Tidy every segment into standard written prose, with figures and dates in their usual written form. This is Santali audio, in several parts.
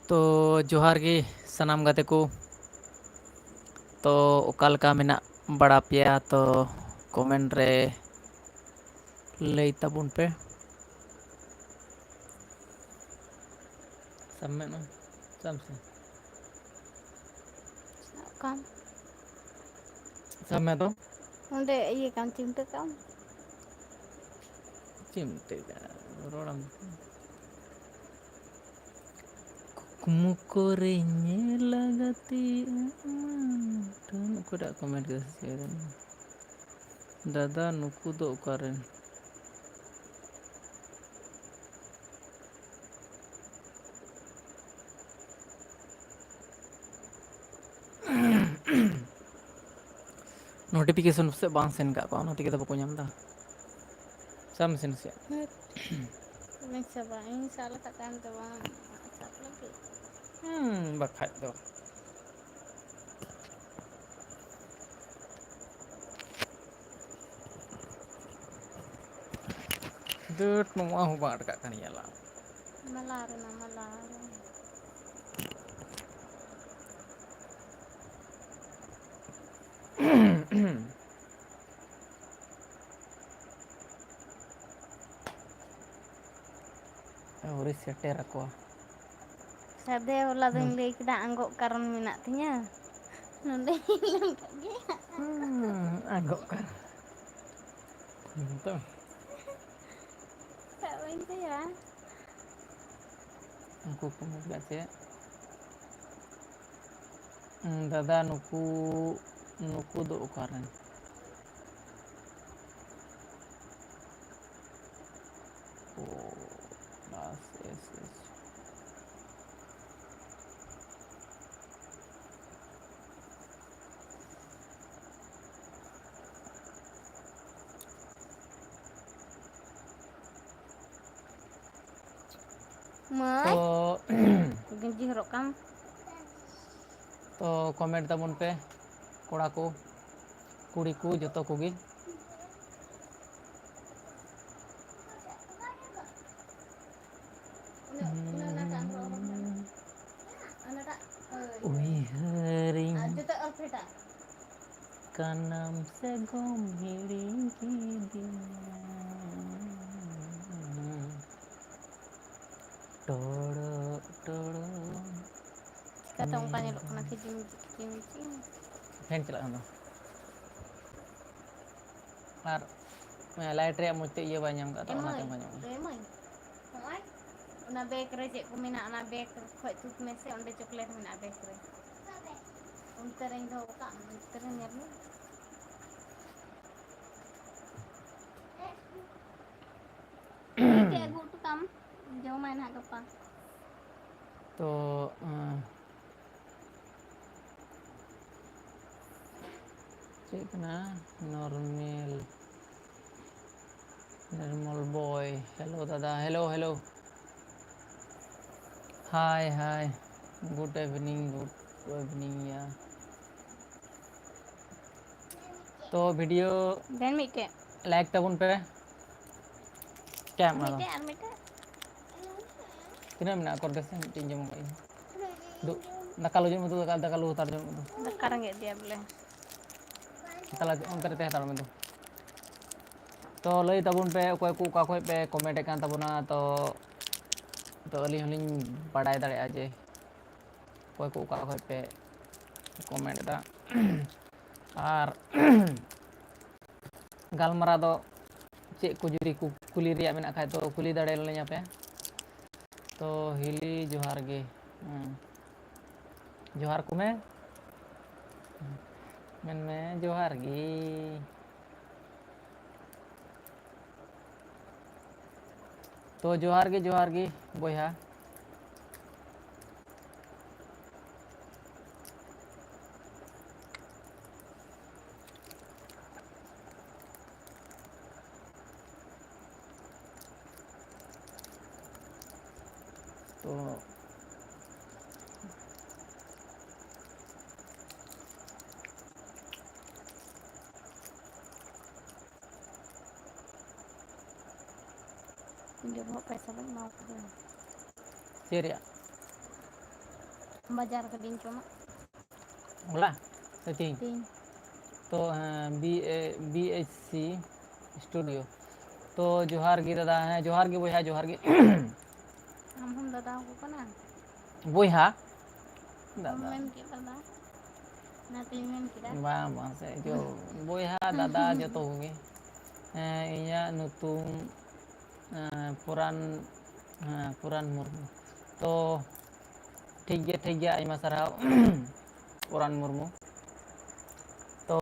ᱛᱚ ᱡᱚᱦᱟᱨ ᱜᱮ ᱥᱟᱱᱟᱢ ᱜᱟᱛᱮ ᱠᱚ ᱛᱚ ᱚᱠᱟ ᱞᱮᱠᱟ ᱢᱮᱱᱟᱜ ᱵᱟᱲᱟ ᱯᱮᱭᱟ ᱛᱚ ᱠᱚᱢᱮᱱᱴ ᱨᱮ ᱞᱟᱹᱭ ᱛᱟᱵᱚᱱ ᱯᱮ ᱥᱟᱵ ᱢᱮ ᱱᱚ ᱥᱟᱵ ᱢᱮᱥᱮ ᱠᱟᱢ ᱥᱟᱵ ᱢᱮ ᱛᱚ ᱚᱸᱰᱮ ᱤᱭᱟᱹ ᱠᱟᱢ ᱪᱤᱢᱴᱟᱹ ᱠᱟᱜ ᱟᱢ ᱪᱤᱢᱴᱟᱹ ᱠᱟᱜᱼᱟ ᱨᱚᱲᱟᱢ ᱠᱩᱠᱢᱩ ᱠᱚᱨᱮᱧ ᱧᱮᱞᱟ ᱜᱟᱛᱮ ᱚᱠᱚᱭᱴᱟᱜ ᱠᱚᱢᱮᱱᱴ ᱠᱮᱫᱟ ᱥᱮ ᱪᱮᱫ ᱫᱟᱫᱟ ᱱᱩᱠᱩ ᱫᱚ ᱚᱠᱟᱨᱮᱱ ᱱᱳᱴᱤᱯᱷᱤᱠᱮᱥᱚᱱ ᱯᱟᱥᱮᱡ ᱵᱟᱝ ᱥᱮᱱ ᱠᱟᱜ ᱠᱚᱣᱟ ᱚᱱᱟ ᱛᱮᱜᱮ ᱫᱚ ᱵᱟᱠᱚ ᱧᱟᱢ ᱮᱫᱟ ᱥᱟᱵ ᱢᱮᱥᱮ ᱱᱟᱥᱮᱭᱟᱜ ᱵᱟᱹᱧ ᱥᱟᱵᱟ ᱤᱧ ᱥᱟᱵ ᱞᱮᱠᱷᱟᱡ ᱛᱟᱭᱚᱢ ᱛᱮ ᱵᱟᱝ ᱥᱟᱵ ᱞᱟᱹᱜᱤᱫ ᱵᱟᱠᱷᱟᱡ ᱫᱚ ᱫᱟᱹᱴ ᱱᱚᱣᱟ ᱦᱚᱸ ᱵᱟᱝ ᱟᱴᱠᱟᱜ ᱠᱟᱱ ᱭᱟᱞᱟ ᱢᱟᱞᱟ ᱨᱮᱱᱟ ᱢᱟᱞᱟ ᱨᱮ ᱟᱹᱣᱨᱤ ᱥᱮᱴᱮᱨ ᱟᱠᱚᱣᱟ ᱥᱟᱫᱮ ᱦᱚᱞᱟ ᱫᱚᱧ ᱞᱟᱹᱭ ᱠᱮᱫᱟ ᱟᱸᱜᱚᱵ ᱠᱟᱨᱚᱱ ᱢᱮᱱᱟᱜ ᱛᱤᱧᱟᱹ ᱱᱚᱰᱮ ᱟᱸᱜᱚᱵ ᱠᱟᱨᱚᱱ ᱛᱚ ᱥᱟᱵ ᱵᱟᱹᱧ ᱞᱟᱹᱭᱟ ᱩᱱᱠᱩ ᱠᱚ ᱢᱮᱱᱫᱟ ᱪᱮᱫ ᱫᱟᱫᱟ ᱱᱩᱠᱩ ᱫᱚ ᱚᱠᱟᱨᱮᱱ ᱵᱟᱥ ᱮᱥ ᱮᱥ ᱢᱟᱹᱭ ᱛᱚ ᱜᱮᱧᱡᱤ ᱦᱚᱨᱚᱜ ᱠᱟᱢ ᱛᱚ ᱠᱚᱢᱮᱱᱴ ᱛᱟᱵᱚᱱ ᱯᱮ ᱠᱚᱲᱟ ᱠᱚ ᱠᱩᱲᱤ ᱠᱚ ᱡᱚᱛᱚ ᱠᱚᱜᱮ ᱩᱭᱦᱟᱹᱨᱤᱧ ᱠᱟᱱᱟᱢ ᱥᱮ ᱜᱚᱢ ᱦᱤᱲᱤᱧ ᱠᱤᱫᱤᱧᱟ ᱴᱚᱲᱚᱜ ᱴᱚᱲᱚᱜ ᱪᱤᱠᱟᱹᱛᱮ ᱚᱱᱠᱟ ᱧᱮᱞᱚᱜ ᱢᱮᱨᱚᱢ ᱠᱟᱱᱟ ᱠᱷᱤᱡᱤ-ᱢᱤᱡᱤ ᱠᱷᱤᱪᱤ-ᱢᱤᱪᱤ ᱯᱷᱮᱱ ᱪᱟᱞᱟᱜ ᱠᱟᱱ ᱫᱚ ᱟᱨ ᱞᱟᱭᱤᱴ ᱨᱮᱭᱟᱜ ᱢᱚᱡᱽ ᱛᱮ ᱤᱭᱟᱹ ᱵᱟᱭ ᱧᱟᱢ ᱠᱟᱜ ᱛᱚ ᱚᱱᱟᱛᱮ ᱚᱱᱠᱟ ᱧᱟᱢᱚᱜ ᱠᱟᱱᱟ ᱱᱚᱜᱼᱚᱭ ᱚᱱᱟ ᱵᱮᱜᱽ ᱨᱮ ᱪᱮᱫ ᱠᱚ ᱢᱮᱱᱟᱜᱼᱟ ᱚᱱᱟ ᱵᱮᱜᱽ ᱠᱷᱚᱡ ᱛᱩᱫ ᱢᱮᱥᱮ ᱚᱸᱰᱮ ᱪᱚᱠᱞᱮᱴ ᱢᱮᱱᱟᱜᱼᱟ ᱵᱮᱜᱽ ᱨᱮ ᱚᱱᱛᱮ ᱨᱤᱧ ᱫᱚᱦᱚ ᱠᱟᱜ ᱚᱱᱛᱮ ᱨᱮ ᱧᱮᱞ ᱢᱮ ᱢᱤᱫᱴᱮᱡ ᱟᱹᱜᱩ ᱦᱚᱴᱚ ᱠᱟᱢ ᱡᱚᱢᱟᱭ ᱱᱟᱦᱟᱜ ᱜᱟᱯᱟ ᱛᱚ ᱪᱮᱫ ᱠᱟᱱᱟ ᱱᱚᱨᱢᱮᱞ ᱱᱤᱨᱢᱚᱞ ᱵᱚᱭ ᱦᱮᱞᱳ ᱫᱟᱫᱟ ᱦᱮᱞᱳ ᱦᱮᱞᱳ ᱦᱟᱭ ᱦᱟᱭ ᱜᱩᱰ ᱤᱵᱷᱤᱱᱤᱝ ᱭᱟ ᱛᱚ ᱵᱷᱤᱰᱤᱭᱳ ᱫᱮᱱ ᱢᱤᱫᱴᱮᱡ ᱞᱟᱭᱤᱠ ᱛᱟᱵᱚᱱ ᱯᱮ ᱪᱮᱠᱟᱭᱟᱢ ᱟᱨ ᱚᱱᱟ ᱫᱚ ᱢᱤᱫᱴᱮᱡ ᱟᱨ ᱢᱤᱫᱴᱮᱡ ᱛᱤᱱᱟᱹᱜ ᱢᱮᱱᱟᱜᱼᱟ ᱟᱠᱚᱨ ᱫᱮᱥᱮ ᱢᱤᱫᱴᱮᱱ ᱤᱧ ᱡᱚᱢ ᱠᱟᱜ ᱜᱮ ᱫᱟᱠᱟ ᱞᱩ ᱡᱚᱢ ᱢᱮ ᱫᱟᱠᱟ ᱞᱩ ᱦᱟᱛᱟᱲ ᱡᱚᱝ ᱢᱮ ᱫᱟᱠᱟ ᱨᱮᱸᱜᱮᱡ ᱤᱫᱤᱭᱟ ᱵᱚᱞᱮ ᱛᱟᱦᱚᱞᱮ ᱚᱱᱛᱮ ᱨᱮ ᱛᱟᱦᱮᱸ ᱦᱟᱛᱟᱲᱚᱜ ᱢᱮ ᱫᱩ ᱛᱚ ᱞᱟᱹᱭ ᱛᱟᱵᱚᱱ ᱯᱮ ᱚᱠᱚᱭ ᱠᱚ ᱚᱠᱟ ᱠᱷᱚᱡ ᱯᱮ ᱠᱚᱢᱮᱱᱴ ᱮᱫ ᱠᱟᱱ ᱛᱟᱵᱚᱱᱟ ᱛᱚ ᱟᱹᱞᱤᱧ ᱦᱚᱸᱞᱤᱧ ᱵᱟᱰᱟᱭ ᱫᱟᱲᱮᱭᱟᱜᱼᱟ ᱡᱮ ᱚᱠᱚᱭ ᱠᱚ ᱚᱠᱟ ᱠᱷᱚᱡ ᱯᱮ ᱠᱚᱢᱮᱱᱴ ᱮᱫᱟ ᱟᱨ ᱜᱟᱞᱢᱟᱨᱟᱣ ᱫᱚ ᱪᱮᱫ ᱠᱚ ᱡᱩᱫᱤ ᱠᱩᱞᱤ ᱨᱮᱭᱟᱜ ᱢᱮᱱᱟᱜ ᱠᱷᱟᱡ ᱫᱚ ᱠᱩᱞᱤ ᱫᱟᱲᱮᱭᱟᱞᱤᱧᱟ ᱯᱮ ᱛᱚ ᱦᱤᱞᱤ ᱡᱚᱦᱟᱨ ᱜᱮ ᱡᱚᱦᱟᱨ ᱠᱚ ᱢᱮ ᱢᱮᱱᱢᱮ ᱡᱚᱦᱟᱨ ᱜᱮ ᱛᱚ ᱡᱚᱦᱟᱨ ᱜᱮ ᱵᱚᱭᱦᱟ ᱛᱚ ᱤᱧ ᱫᱚ ᱵᱚᱦᱚᱜ ᱯᱚᱭᱥᱟ ᱵᱟᱹᱧ ᱮᱢᱟ ᱠᱟᱫᱮᱭᱟ ᱪᱮᱫ ᱨᱮᱭᱟᱜ ᱵᱟᱡᱟᱨ ᱠᱟᱹᱫᱤᱧ ᱪᱚ ᱢᱟ ᱦᱚᱞᱟ ᱥᱮ ᱛᱮᱦᱮᱧ ᱛᱤᱧ तो बी एच सी स्टूडियो तो जोहार गी दादा हैं जोहार गी बोया जोहार गी ᱟᱢ ᱦᱚᱢ ᱫᱟᱫᱟ ᱟᱠᱚ ᱠᱟᱱᱟ बोया ᱟᱢ दादा ᱢᱮᱱ ᱠᱮᱫ ᱫᱟᱫᱟ ᱚᱱᱟᱛᱤᱧ ᱢᱮᱱ ᱠᱮᱫᱟ bang bang se jo boya दादा joto koge iñaᱜ nyutum पुरान पुरान मुर्मू तो ठीक गया आयमा साराव पुरान मुर्मू तो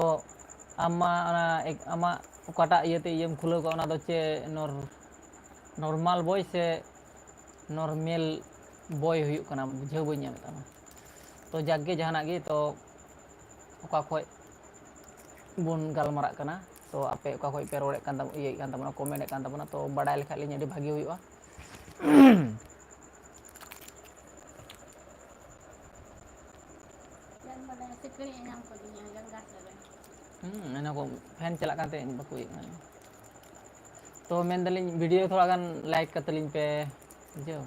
आमा ओकाटा इयते इयम खुलाव का ओना दो चे नॉर्मल बॉय से नॉर्मल बॉय हुयुग कना बुझाव बई ñam तमा तो जागे जहानाग गे तो ओका खोय बुन गालमाराग कना तो आपे ओका खोय पे रोड़े कान इये कान तबना कमेंट कान तबना तो बाडाय लेखा लिᱧ अडी भागी हुयुगा ᱪᱮᱫ ᱵᱟᱰᱟᱭ ᱥᱤᱠᱲᱤᱡ ᱧᱟᱢ ᱠᱟᱫᱤᱧᱟ ᱡᱟᱸᱜᱟ ᱥᱮᱫ ᱨᱮ ena ko फैन चला काते बाको इये कना तो मेन दलिኝ वीडियो थोड़ा गान लाइक कतलिኝ पे बुझाव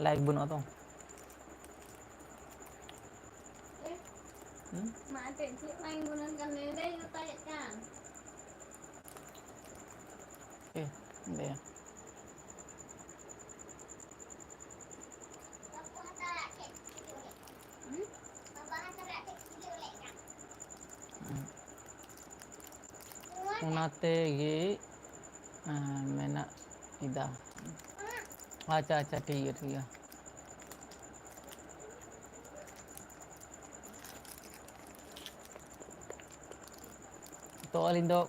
लाइक बनो तो mak cek cek main gunakan lele yutai kan दे उनाते गे मेना इदा अच्छा अच्छा ठीक है तो अलिñ दो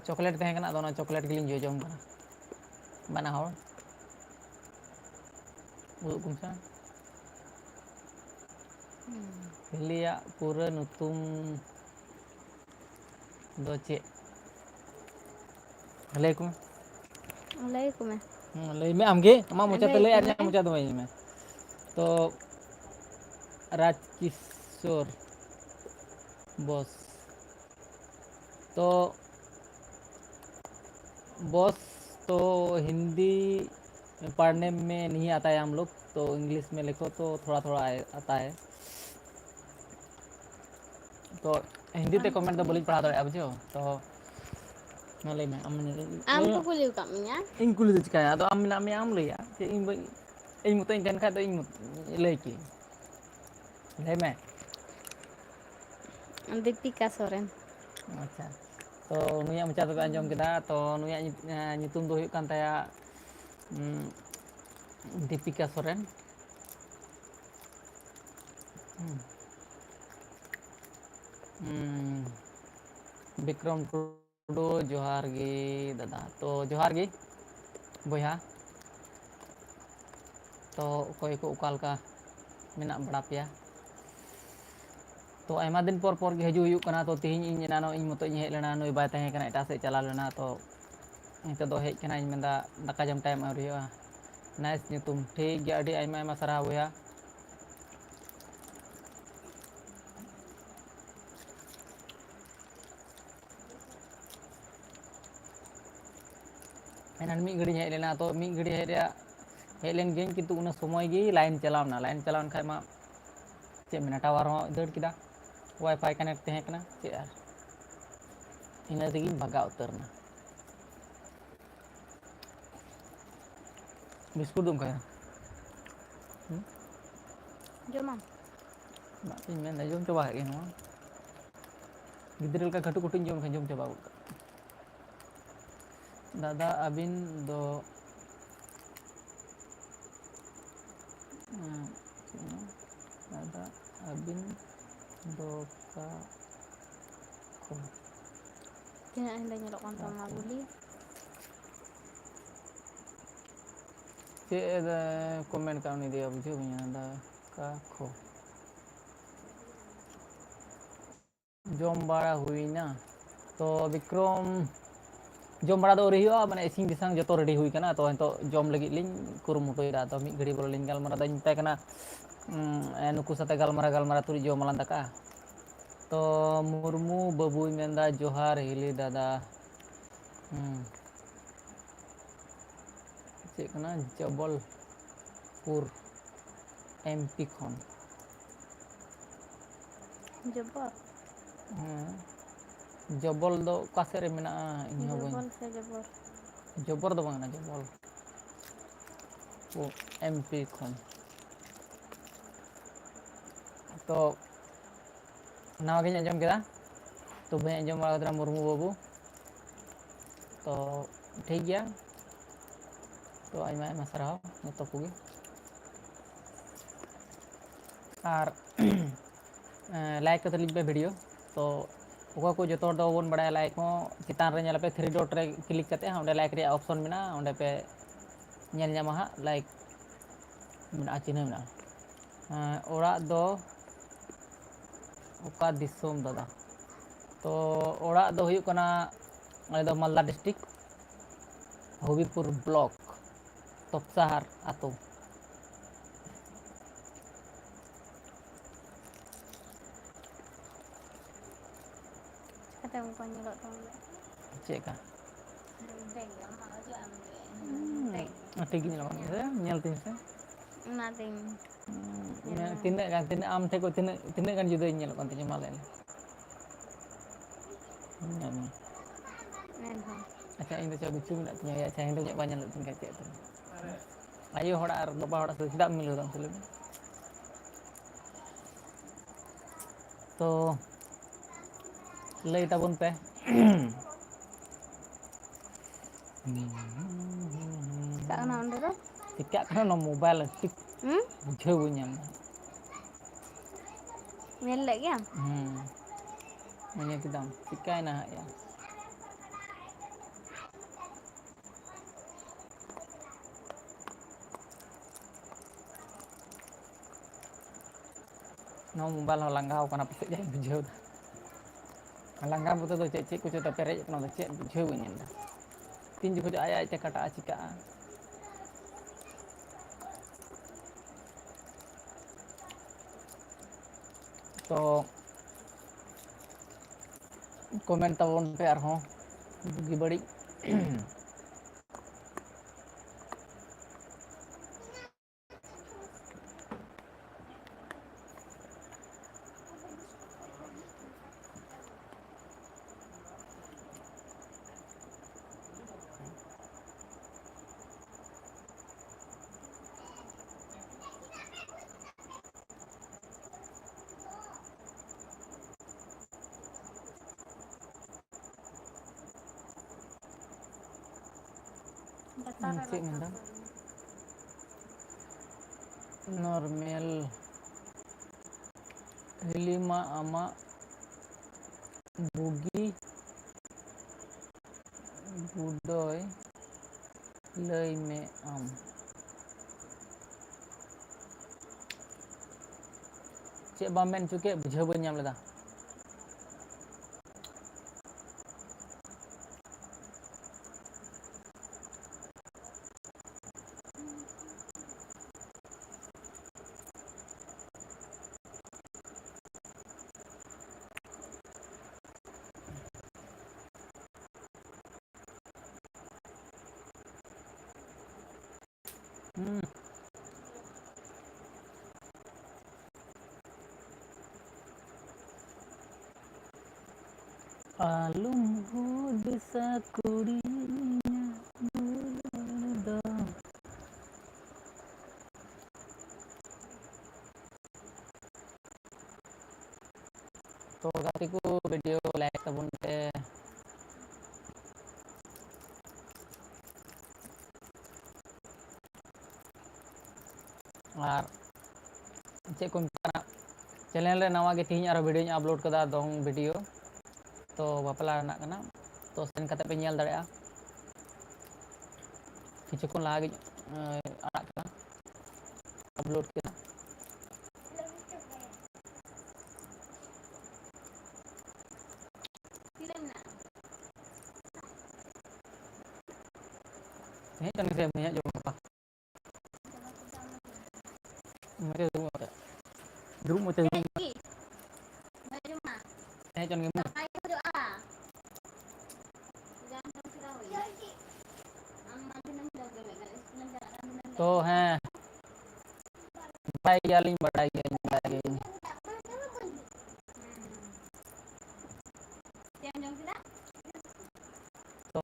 चॉकलेट तहे कना तो चॉकलेट गिलिñ जो जम कना बना हर उदुग कुमसा हिलिया पूरा नुतुम दो चे लय को lay ko me लय में आमगे अमा मोचाते lay लय ko आर me मोचा दो में तो राजकिशोर बॉस तो बॉस तो हिंदी पढ़ने में नहीं आता है हम लोग तो इंग्लिश में लिखो तो थोड़ा थोड़ा आता है तो हिंदी ते कमेंट तो बोलिñ पढ़ा दाड़े बुझो तो ना लय में am ko kuliu kat minya इन कुली दो चिकाया तो आम मेना में आम लैया जे इन मुतोñ तहन खा तो इन लय की लय में दीपिका सोरेन अच्छा तो नुया मोचा तो आंजम केदा तो नुया nyutum दो हुयुग कान ताया दीपिका सोरेन विक्रम टुडू जोहार गे दादा तो जोहार गे बोया तो कोई को उकाल का मेना बड़ा पेया तो आयमा दिन पर गे हजू हुयुग कना तो तेहिñ इन एनानो इन मतो हेज लेना नुई बाय तहे कना एटा से चला लेना तो नितो दो हेज कना इन मेंदा दाका जम टाइम आउरी हुआ नाइस nyutum ठीक गया अडी आयमा आयमा सारा बोया एनान मी घड़ी हेज लेना तो मी घड़ी हेज लेन गेñ किंतु उना समय गे लाइन चलावना खाय मा चे मेना टावर हो दड़ किदा वाईफाई कनेक्ट तहे कना चे आर ina तेगी भगा उतरना बिस्कुट दूं खाया jomam इन मेन जम चबा के नवा गिद्रल का घटू कुटिñ जम खा जम चबा दादा अबिन दो दादा अबिन दो का को tina anda nyelok kantong ngabuli चे कमेंट का नहीं दिया बुझे भैया दा का खो जम बाड़ा हुई ना तो विक्रम जम बड़ा दो रही माने इसिंग दिसंग जो रेडी हुई कना तो तो जम लगी लिंग कुरुमुटोयदा तो मी घड़ी बोलो लिंग गालमारा दाñ पे कना नुकु साथे गालमारा तुरी जम माला दाका तो मुर्मू बाबुई मेंदा जोहार हिली दादा चे कना जबलपुर MP खन जबर जबल दो ओका सेद रे मेना इन हो बाई जबल से जबर जबर दो बांगना जबल वो MP खन तो नवा गिन आंजम केदा तो भाई आंजम बाड़ा कदा मुर्मू बाबू तो ठीक गया तो आयमा आयमा साराव जतो कोगे और लाइक करते लिंक पे वीडियो तो ओका को जतो दो बन बड़ा लाइक हो चितान रे नेला पे 3 डॉट रे क्लिक करते ओंडे लाइक रे ऑप्शन मेना ओंडे पे नेल ᱧᱟᱢᱟ ᱦᱟᱸᱜ लाइक मेना चिन्ह मेना ओड़ा दो ओका दिसोम दादा तो ओड़ा दो हुयुग कना आले दो मालदा डिस्ट्रिक्ट हबीपुर ब्लॉक तपसाहार आतो kata muka nyelok tonggo चेका deng ama aja deng ठीक ᱧᱮᱞᱚᱜ ᱠᱟᱱᱟ ᱧᱮᱞ ᱛᱤᱧ ᱥᱮ nothing तीन आम थे को तीन गान जुदा ᱧᱮᱞᱚᱜ ᱠᱟᱱ ᱛᱤᱧᱟ मा ᱞᱟᱹᱭ enhon अच्छा इन चा गुच्छु मेना तिया अच्छा हिंदो ᱧᱮ बा ᱧᱮᱞᱚᱜ तिन का चेक आयो हड़ा और बाबा हड़ा से चेदा मिलो दा सले तो लई ताबुन पे kak na onde do चिका खाना मोबाइल टिक बुझे बो ñam nyel lek ya मने किदम चिकाय ना या नो मोबाइल हो लंगाव कना पे जाय बुझे लंगा बुते दो चे कुछ तो पेरेज कना चे बुझे बो ñam तीन जो आय आय ते कटा चिका तो कमेंट तबन पे आरहों बुगी बड़ी cik mendang normal 5 ama bugi budoy lay me am cek bamen cuke बुझे बो ñam leda alum desa kurinya do तो गाती को वीडियो लाइक तबन पे और चेक को चैनल रे नवा गे तीन आरो वीडियो अपलोड कदा दोंग वीडियो तो बापला रना कना तो सेन कते पे नेल दाड़ेया किछु को लागे आड़ा कना अपलोड किया नहीं चन से नहीं जो apa mereka dulu mau cari चन के तो हैं बाड़ाई गयालिኝ तो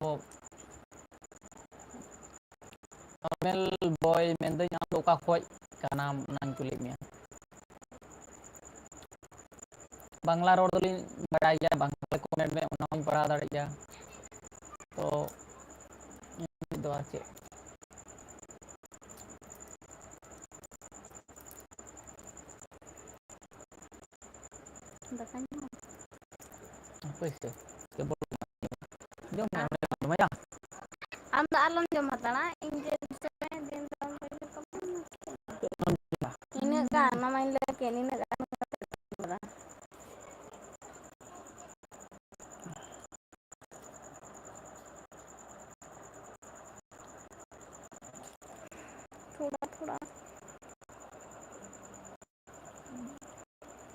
नॉर्मल बॉय मेंदई आम दो का खोज कानाम नाम कुली मिया बांग्ला रोड दोलिन बाड़ाई गया बांग्ला कमेंट में उन्होंने पढ़ा दाड़े गया तो दो आचे पैसे के बोल जो मैं am da alam jam matana inje din dam ini ga namain le ke ini ga थोड़ा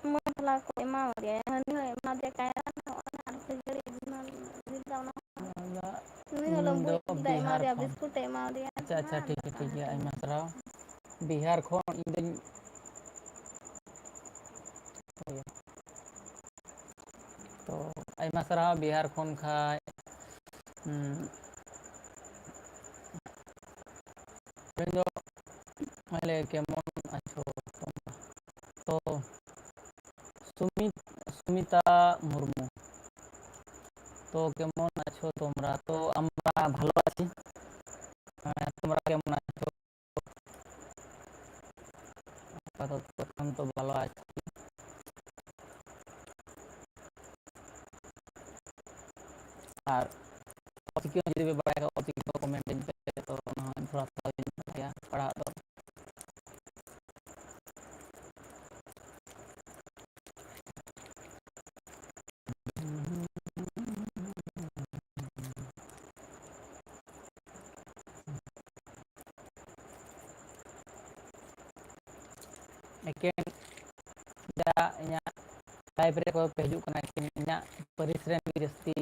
मतलब कोई माँ दिया माँ दिया कया बिहार बिस्कुट एमा दिया अच्छा अच्छा ठीक है आइमा सराव बिहार खोन इन तो आइमा सराव बिहार खोन खाय जो मैले केमन आछो तो सुमिता मुर्मू तो केमन आछो तोमरा तो আমরা ভালো আছি তোমরা কেমন আছো প্রথম তো ভালো আছি আর অতিকে যদি বাড়ায় অতিকে কমেন্ট দিতে তো थोड़ा पढ़ा दो एकेन जा इना लाइव रे को पेजु कना कि इना परिश्रम जस्ती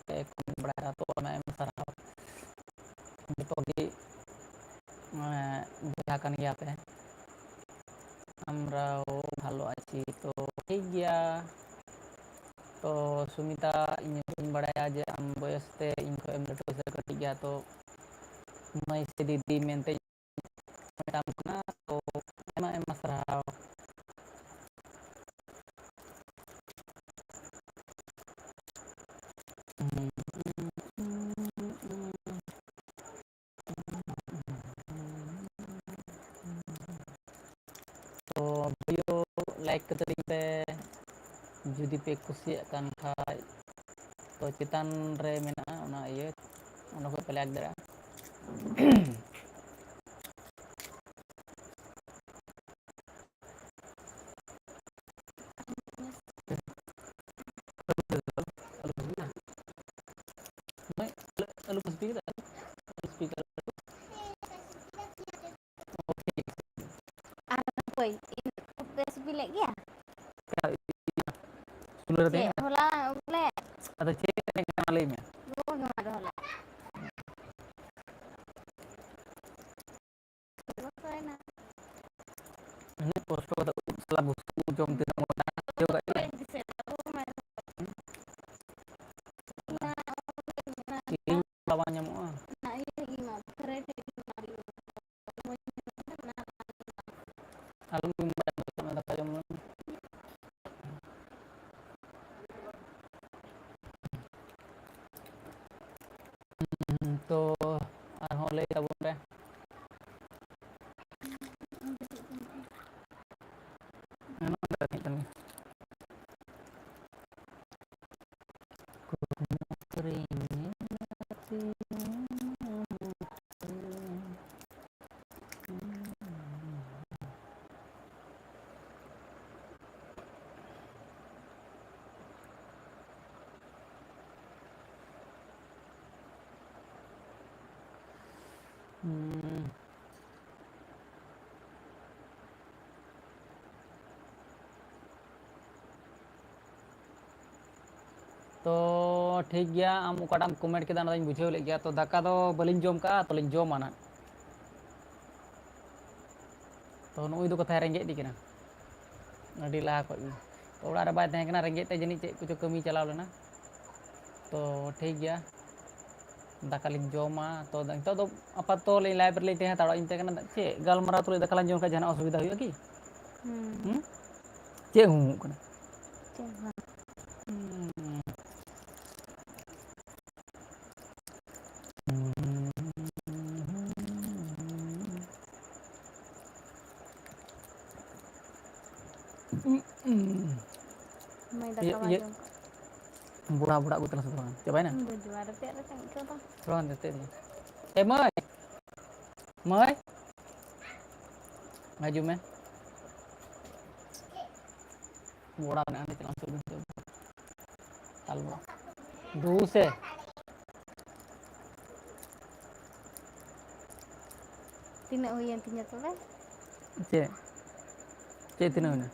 पे कमेंट बड़ा तो मैं सराव तो कि बुझा कन गया पे আমরাও ভালো আছি তো ঠিক গিয়া तो सुमिता इन बड़ा जे आम बयसते इन को एम लटो से कटी गया तो मैं से दीदी मेनते मैडम ना तो एमा एमा सराव तो वीडियो लाइक कतरिंग पे जुदी पे कुसिया कान खाय तो चितान रे मेना ओना ये ओना को पे लाइक दरा मैं अलग स्पीकर कोई पेस भी ले गया सुन रहे हैं होला बोले ada cek dengan alimnya वो गमा होला ini posko setelah buku jom tidak mau juga ini lawannya mau alum ada kayak तो ले तबन रे तो ठीक गया आम ओकाटाम कमेंट के दाना बुझेव ले गया तो दाका दो बलिन जम का तो लिन जमा ना तो नुई दो कथा रेंगे दी कना अडी लाहा खो तो ओड़ा रे बाय तहे कना रेंगे ते जनी चेक कुछ कमी चलाव लेना तो ठीक गया दाका लिंग जोमा तो नितो दो आपातो ले लाइव रे तहे ताड़ा इन ते कना चे गालमरा तुले दाका लांग जोम का जहना असुविधा हुआ की चे हूँ कना मैं दाका ये वाजों बुढ़ा बुढ़ा को तरह से चबाई ना जुआर ते रे तंग तो रोहन देते ए मय मय maju men बुढ़ा ने आने चला सुन तालवा दू से तीना हुई तिnya तो ले चे चे तीना हुना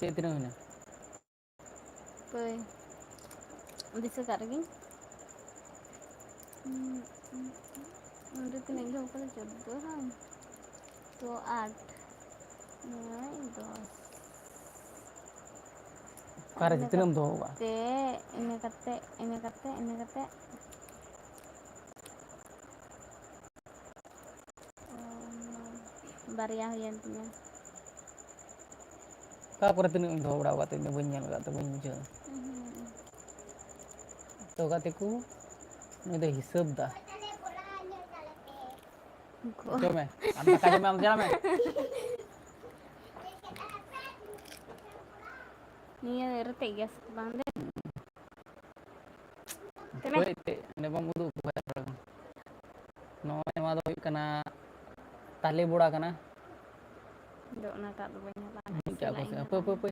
चे तीना हुना कोई दिसे कर गई उन्हें तीन जो ऊपर 14 हम तो 8 9 10 कार तीना दो होगा ते इन्हें करते बारिया हुई तिnya का पर तीना दो बड़ा होगा तीना बन लगा तो बन मुझे तो गाते को नहीं दे हिसाब दा क्यों मैं अंदर का जमे हम जा मैं niya rete gas bang deh कोई ते ने बम उदु को नो ema do kana tali buड़ा kana do na tak do banyak lah क्या को apa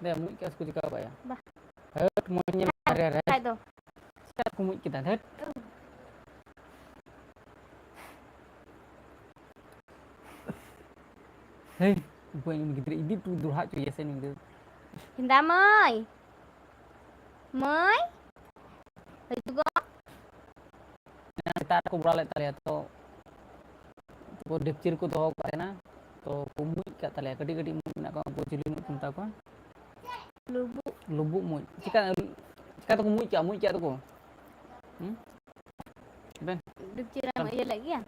deh mu क्या उसको दिखा पाया bah हट मोnya रे hai do क्या को mu kita hट hei buat ini gitu ini tuh durhak cuy ya sen gitu Hinda mày mới juga kita aku beralih tali atau को डिपचिर को दो का ना तो मुई का तले कटी कटी मुई ना को चिली मुई कुंता को लुबु मुई चिका तो मुई क्या तो को ben डिपचिर sama iya lagi ya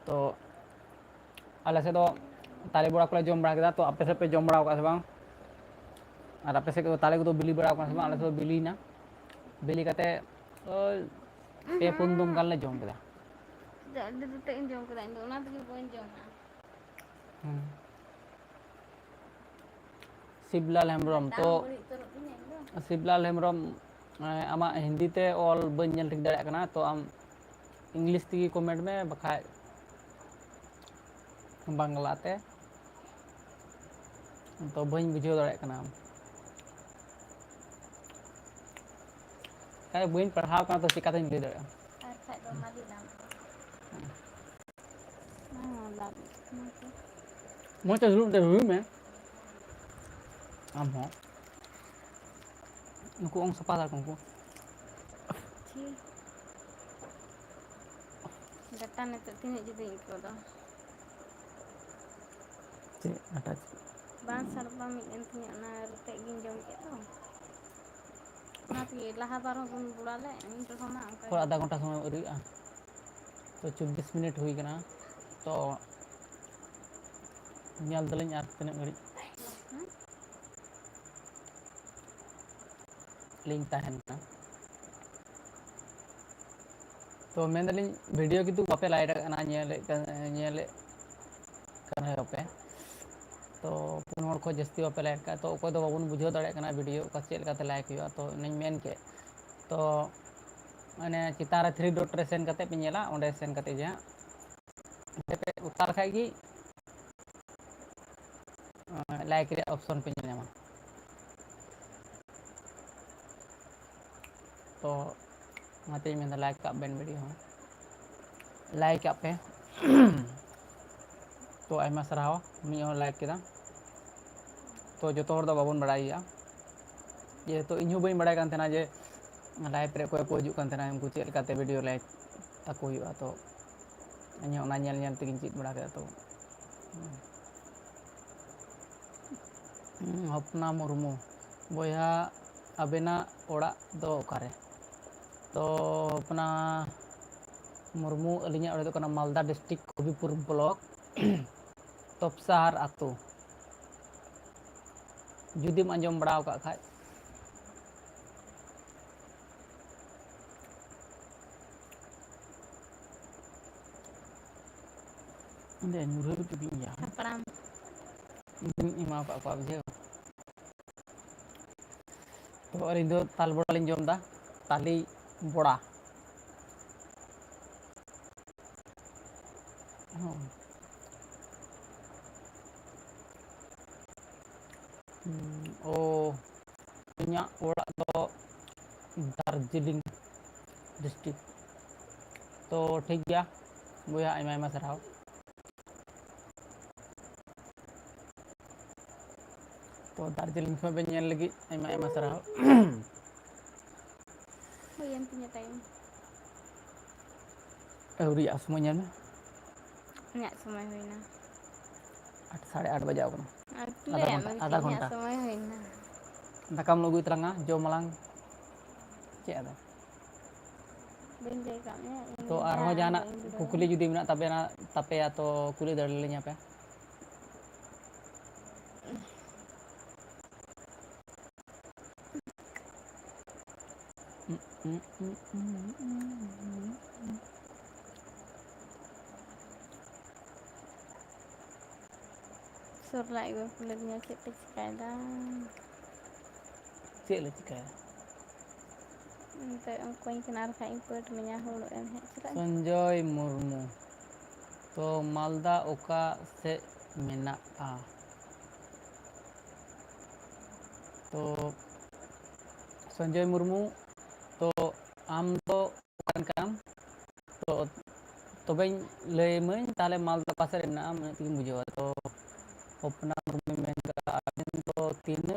तो आले से तो ताले बुड़ा को जम बड़ा केदा तो आपे से पे जम बड़ा का से बांग और आपे से ताले को तो बिली बड़ा का से बांग आले से बिली ना बिली कते पे पुंदुम गाल ले जम केदा jadi tuh injong kita itu nanti kita injong Shivlal Hembrom तो शिवलाल हेम्ब्रम आमा हिंदी ते ऑल बन जल ठीक दाड़ा कना तो आम इंग्लिश ती कमेंट में बखा बांग्ला ते तो बन बुझो दाड़ा कना काय बन पढ़ाव कना तो सिकाते नहीं दाड़ा मोचा जरूर दे रूम में आम हो नुकु ओंग सपा दा को data nito tinik jadi iko do चे attach bang sarba mi entinya na rete ginjong ke to nanti laha baru pun bulale ini to sama और आधा घंटा समय उरिया तो 24 मिनट हुई कना तो nyal दलिन यार तने घड़ी लिंक ताहन ना तो मैं दलिन वीडियो की तू वापे लाइट कना nyele kana वापे तो पुन हर को जस्ती वापे लाइट का तो कोई तो बाबून बुझो दाड़े कना वीडियो का चेल का लाइक हुआ तो नहीं मेन के तो माने चितार 3 डॉट रे सेन कते पे नेला ओंडे सेन कते जे पे उतार खाई लाइक रे ऑप्शन पे नेमा तो माते में लाइक का बेन वीडियो हो लाइक पे तो आयमा सराव मी लाइक केदा तो जो तो हर दो बाबून बड़ाइया जेहेतु इन बी बड़ा कान जे लाइव रे कोई को हजू कान उनको चेक लेकाते वीडियो लाइव ताको हुआ तो इन ओना नेल नेल तेगिन चेक बड़ा केदा तो हपना मुर्मू बोया अबेना ओड़ा दो ओकारे तो अपना मुर्मू अलिया ओड़े दो कना मालदा डिस्ट्रिक्ट कबिपुर ब्लॉक तपसार आतो जुदीम आंजम बड़ा का खाय इंदे नुरे बिया हपड़ाम इमा का बुझे तो अलिंग दो ताल बड़ा लिंग जमदा ताली बड़ा ओ इन्या ओड़ा तो दार्जिलिंग डिस्ट्रिक्ट तो ठीक गया बोया आयमा आयमा सराव तो दार्जिलिंग में बे ñel lagi आयमा आयमा सराव huyan punya time अवरी आसमो ñel में nyak समय हुईना 8:30 बजाव कना आधा nyak घंटा समय हुईना दाकाम लगुई तरंगा जो मलांग चे आदा बेंदे कामnya तो आरो जाना कुकुली जुदी मेना तबेना तपेया तो कुली दड़लिया पे surla gue kulitnya cetek sekadang चे ले चिकाया untuk angkoin kenar kain put menyahul en hek Sanjay Murmu तो मालदा ओका से मेनाआ तो संजय मुर्मू तो आम तो कान काम तो तबें लैमई ताले मालदा पासे रेना मन तिगिन बुझावा तो अपना मुर्मू मेनका तो तीन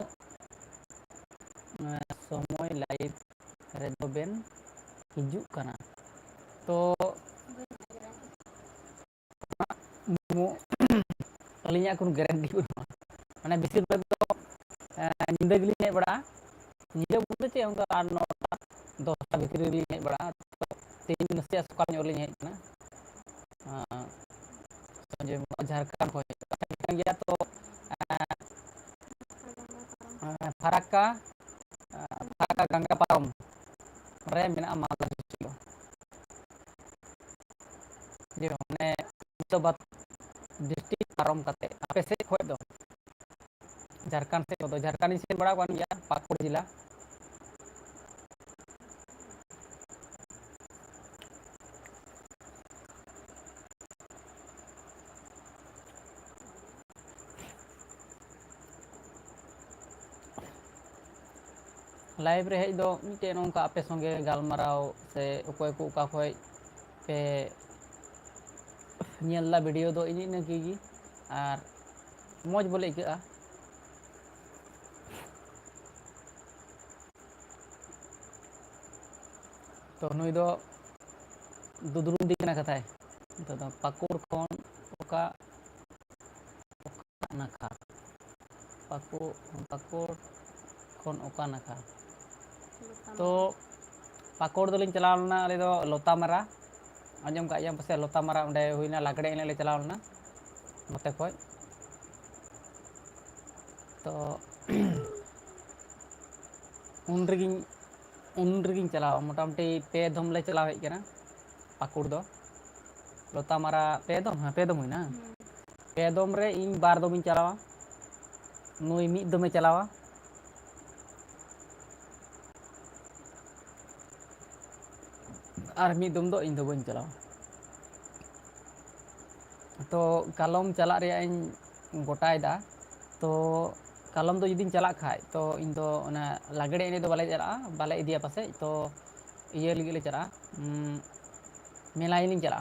समय लाइव रेदो बेन हिजुक कना तो अलिया कोन गारंटी माने बेसिर भाग तो निंदा गिली हेज बड़ा निंदा बोलते चे उनका 8-9 10 भितरी गिली हेज बड़ा तो तीन नसे सकाल ᱧᱚᱜ हेज ना संजय झारखंड को गया तो फराक्का गंगा पारम रे मेना मालदा डिस्ट्रिक्ट जे माने तो बात डिस्ट्रिक्ट पारम कते आपे से खोय दो झारखंड से तो झारखंड से बड़ा कौन गया पाकुड़ जिला लाइव रे हेज दो मिटे नोंका आपे संगे गालमाराव से ओकोय को उका खोय पे ñella वीडियो दो इनी नकी गी आर मौज बोले इका तो नुई दो दुदुरुम दी कना कथाय तो पाकुड़ खन ओका नाखा पाकुड़ खन ओका नाखा तो पाकुड़ दोलिन चलाव लना अले दो लोतामारा आंजम का पासे लोतामारा उंडे हुईना लागड़े एने ले चलाव लना नोते खोय तो उन रेगिन चलाव मोटामुटी पे दम ले चलाव हेज कना पाकुड़ दो लोतामारा पे दम हुईना पे दम रे इन बार दम चलावा नुई मिद दमे चलावा और मिद दम दो इन दो बन चलावा तो कालम चला रे इन गोटायदा तो कालम दो जुदी चला खाय तो इन दो ना लागड़े एने दो बाले चला बाले इदिया पासे तो ये लगी ले चला मेलाई लिंग चला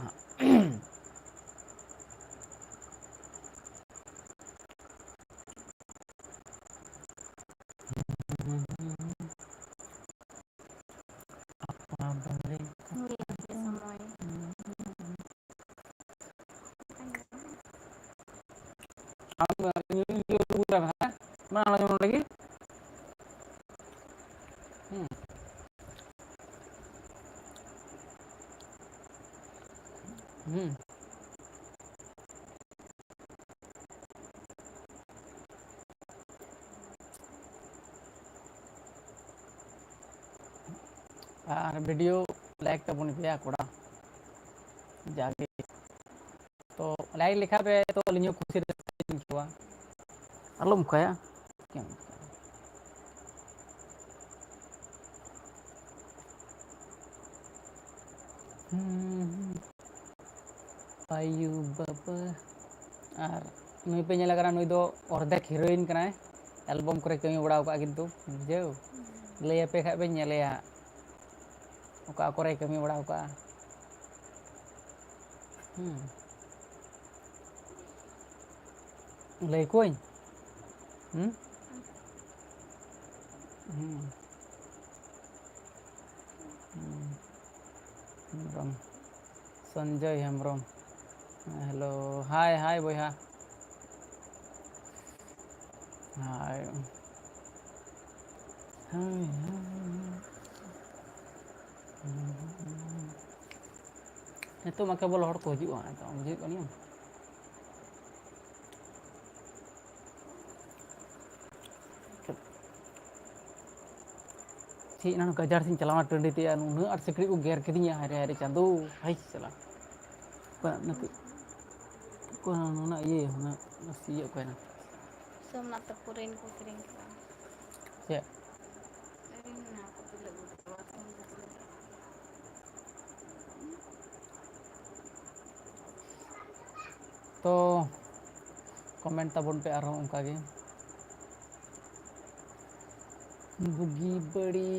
Mana lagi? Hmm. Hmm. Video like तबन पे कोड़ा जाके तो लाइक लिखा पे तो अलियो खुशी रखवा आलो मुखाया क्या पायु बाबा और नुई पे नेला करा नुई दो अर्धेक हीरोइन कनाय एल्बम करे कमी बड़ा का किंतु बुझेव लय पे खा पे नेलेया ओका करे कमी बड़ा का लय कोई हेम्ब्रम संजय हेम्ब्रम हेलो हाय हाय बोया हाय हाय नितो मा केवल हड़ को हजुआ तो बुझे कनियो ची ना गजार सिंह चलावा टंडी ते नु आर सिकड़ी को गेर किदिया हरे हरे चांदो हाय चला को ना ये ना सिया को ना सोमनाथ पुरेन को किरिंग करा से ना को तुले बुतवा तो कमेंट तबन पे आरो उनका गे बुगी बड़ी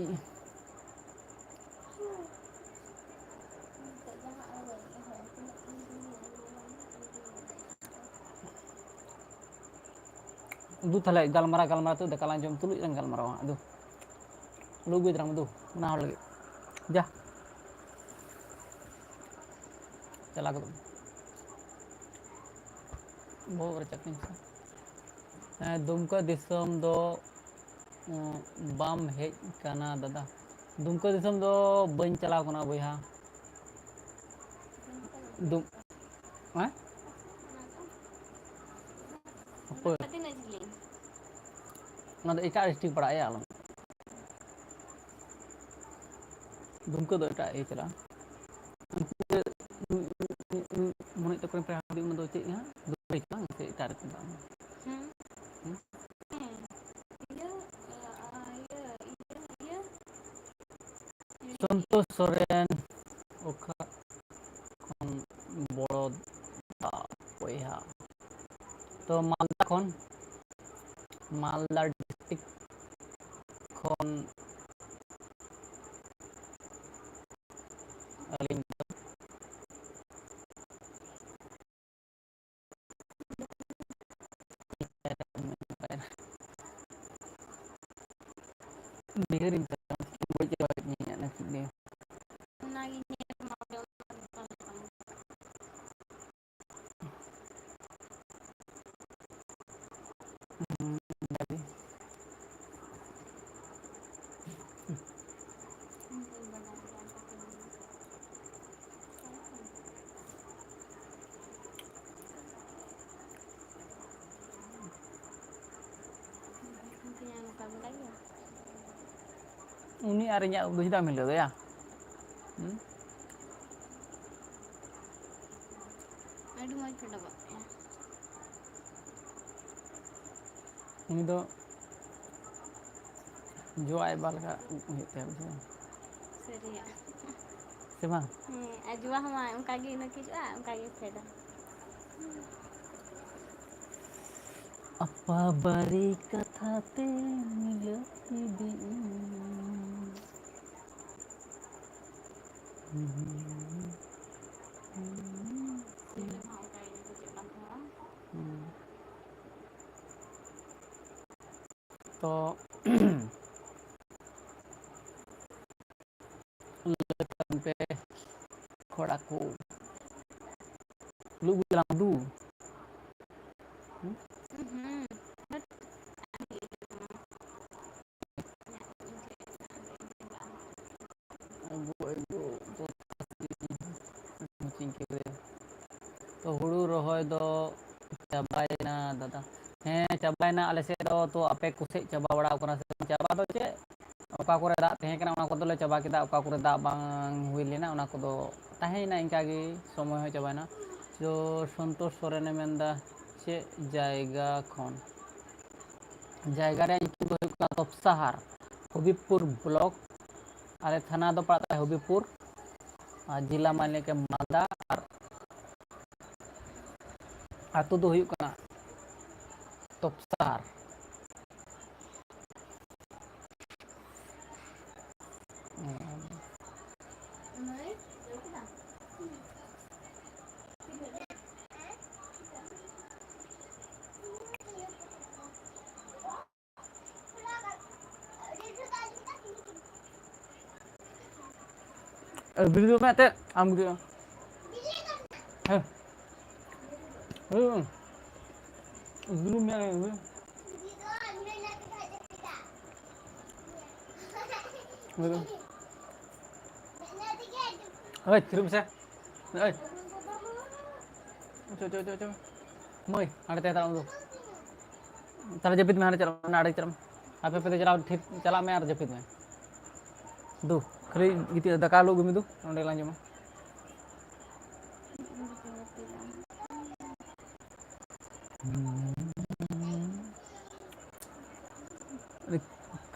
दू थले गलमरा तो दकाला जम तुलु रंग गलमरा दू lu gue terang tuh nah lagi jah चला को वो चटनी दुमका दिसम दो बाम हेज काना दादा दुमका दिसम दो बन चलाव कना बोया दुम हैं apa ना तो इटा डिस्ट्रिक्ट पड़ा है आलम दुमका दो इटा ए चला मुनि तो कोई प्रहादी में दो चीज है दो इटा से इटा रखता संतोष सोरेन ओखा खन बड़ो दा बोया तो मालदा डिस्ट्रिक्ट खन अलिंग biarin gue jawabnya nanti deh uni arinya udah kita ambil ya aduh mau coba ya ini tuh jual bal ka gitu ya serius siapa ajwa mah उनका गे न किस उनका गे फायदा apa bari kata te milati di तो lekan pe khodaku lu bilang du तो हुड़ू रोहय दो चाबायना दादा हाँ चाबायना आले से दो तो आपे कुछ चाबा बड़ा कना से चाबा दो चे ओका करे दाग तहे कना ओना कोदो ले चाबा केदा ओका करे दाग बांग हुई लेना ओना कोदो ताहेना इनका गे समय हो चाबायना तो संतोष सोरेने मेंदा चे जायगा खन जायगा रे इतु दो हुई तपसाहार हबीबपुर ब्लॉक आले थाना दो पड़ता है हबीबपुर और जिला माने के मालदा और आतु दो हुई कना तपसाहार वीडियो में आते आम वीडियो है वीडियो में ơi kirim xe ơi coba moi ada teh tahu tuh taruh jepit में ada चल apa पे चला ठीक चला में और जपित में दो खरी gitu दका लो गुमी दो onde lanjut mah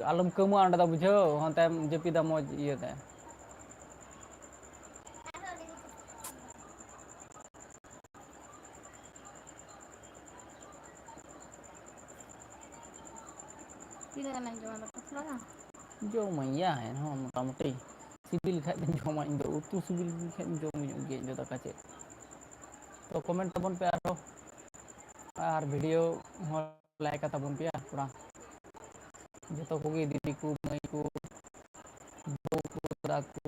alam kamu anda tak bujau hantai jepit dah mau iya teh jom ya no motamoti sibil khat din jom indo utu sibil khat jom ge jo tak kace to comment tabon pe aro ar video like tabon pe pura joto koge didi ku mai ku do ku tra ku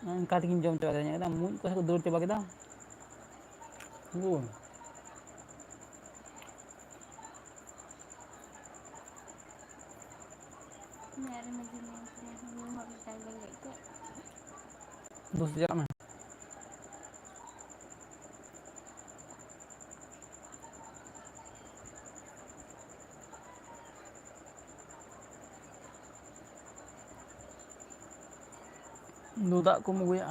angkat kin jom coba tanya kita mun ko dur coba kita दूस जरा में nuda ko mo ya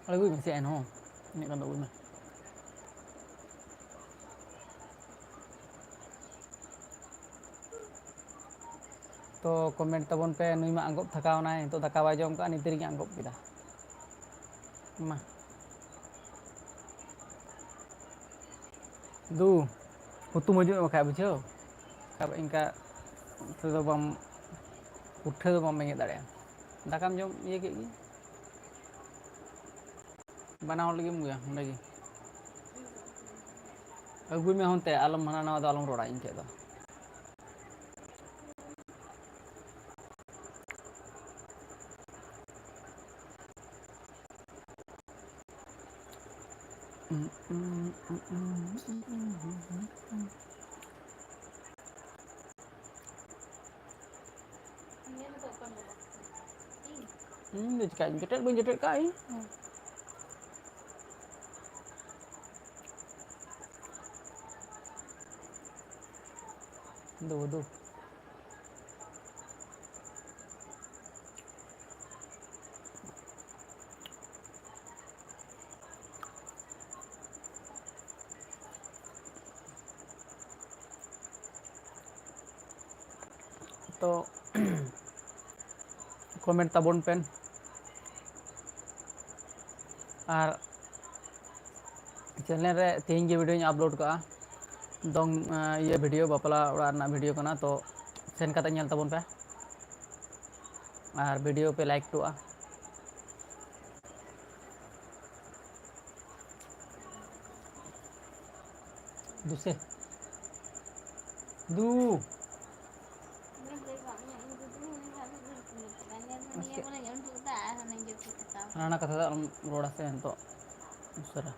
lagu masih eno ini kan daun mah तो कमेंट तबन पे नुई मा अंगब थकावना तो दाका बाय जम का नितिर गे अंगब किदा मा दू उतु मजु बखा बुझो कब इनका तो बम उठे तो बम बेंगे दाड़े दाकाम जम ये के बनाव लगी मुया लगी अगुई में होते आलम हना नवा आलम रोड़ा इन के दो Jetet bang jetet kai do तो कमेंट तबन पेन और चैनल रे तीन गे वीडियो अपलोड का दंग ये वीडियो बापला उड़ा वीडियो कना तो सेन कते नेल तबन पे और वीडियो पे लाइक टुआ दूसरे दू ᱡᱟᱹᱯᱤᱫ ᱦᱟᱛᱟᱣ ᱦᱟᱱᱟ ᱠᱟᱛᱷᱟ ᱫᱚ ᱟᱞᱚᱢ ᱨᱚᱲᱟ ᱥᱮ ᱱᱤᱛᱚᱜ ᱩᱥᱟᱹᱨᱟ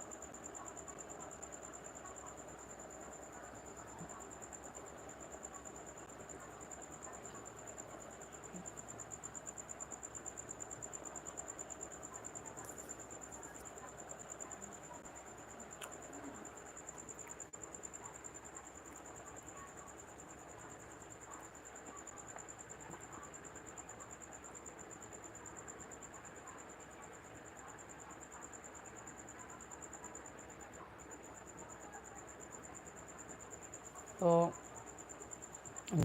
तो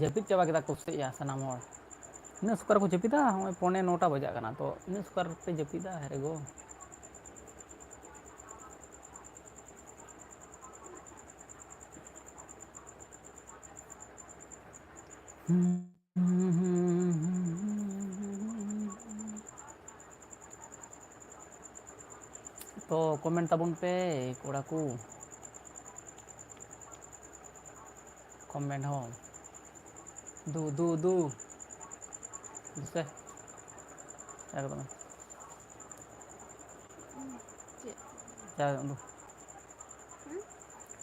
जपित चाबा केदा को सेया सनाम हर इन सुकार को जपिदा हमें 8:45 बजा कना तो इन सुकार पे जपिदा हेरे गो तो कमेंट ताबुन पे कोड़ा को कमेंट हो दू से एकदम चलो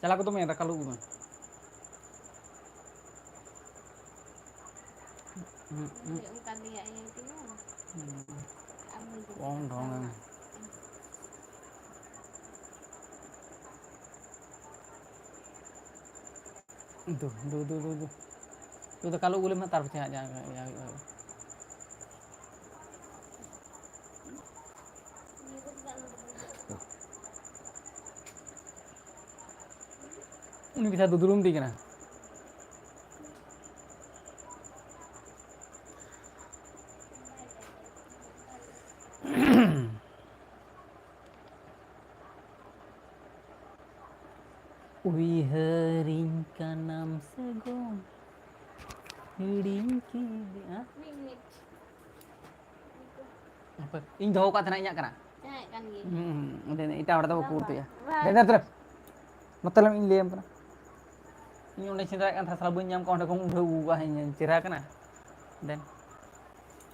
चला को तो मैं दकालू में उनका दिया ये दिया अब मुझे कौन ढोंग दू दकालू बोले मैं तार पे आ जाएगा उन्हीं के साथ दुदुरुम दी कना उइहरिंग का नाम से गो हिड़िंग की हां apa ing doho ka thana inya kana kan gi den ita hor da ko tu ya den ter मतलब इन ले kana इन उन्हें चिंता kan thasal bun nyam ka onde ko udah ubah nya cira kana den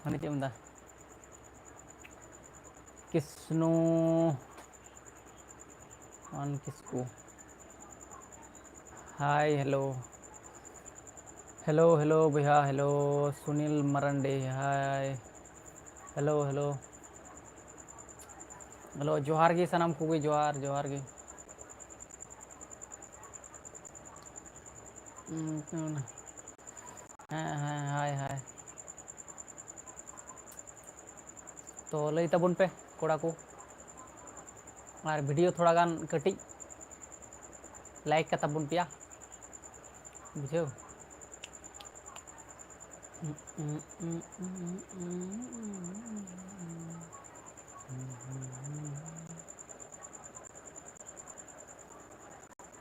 hani cem da किसनो ऑन किसको हाय हेलो हेलो हेलो भैया hello Sunil Marandi hi hello hello hello जोहार गे सनम को जोहार जोहार गे हाँ हाय हाय तो लई तबुन पे कोड़ा को और वीडियो थोड़ा गान कटिज लाइक का तबुन पिया बुझे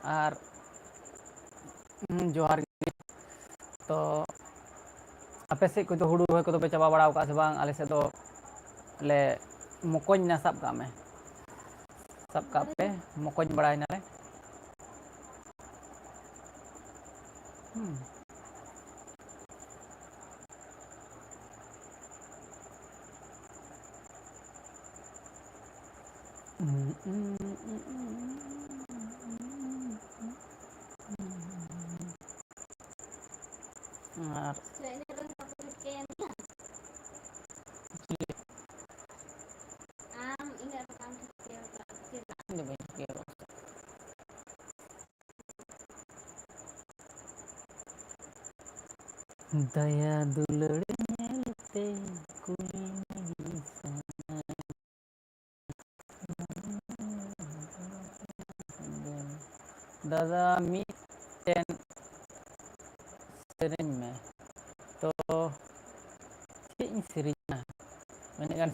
और जोहार तो आपे से को तो हुड़ू रोय को तो पे चाबा बड़ा का से बांग आले से तो ले मकोñ ना सब का में सब का पे मकोñ बड़ाई ना ले और दया दुलड़ नेलते कुली नहीं दादा मिटेन सेरिंग में तो ᱪᱮᱫ ᱤᱧ ᱥᱮᱨᱮᱧᱟ ᱤᱱᱟᱹᱜ ᱜᱟᱱ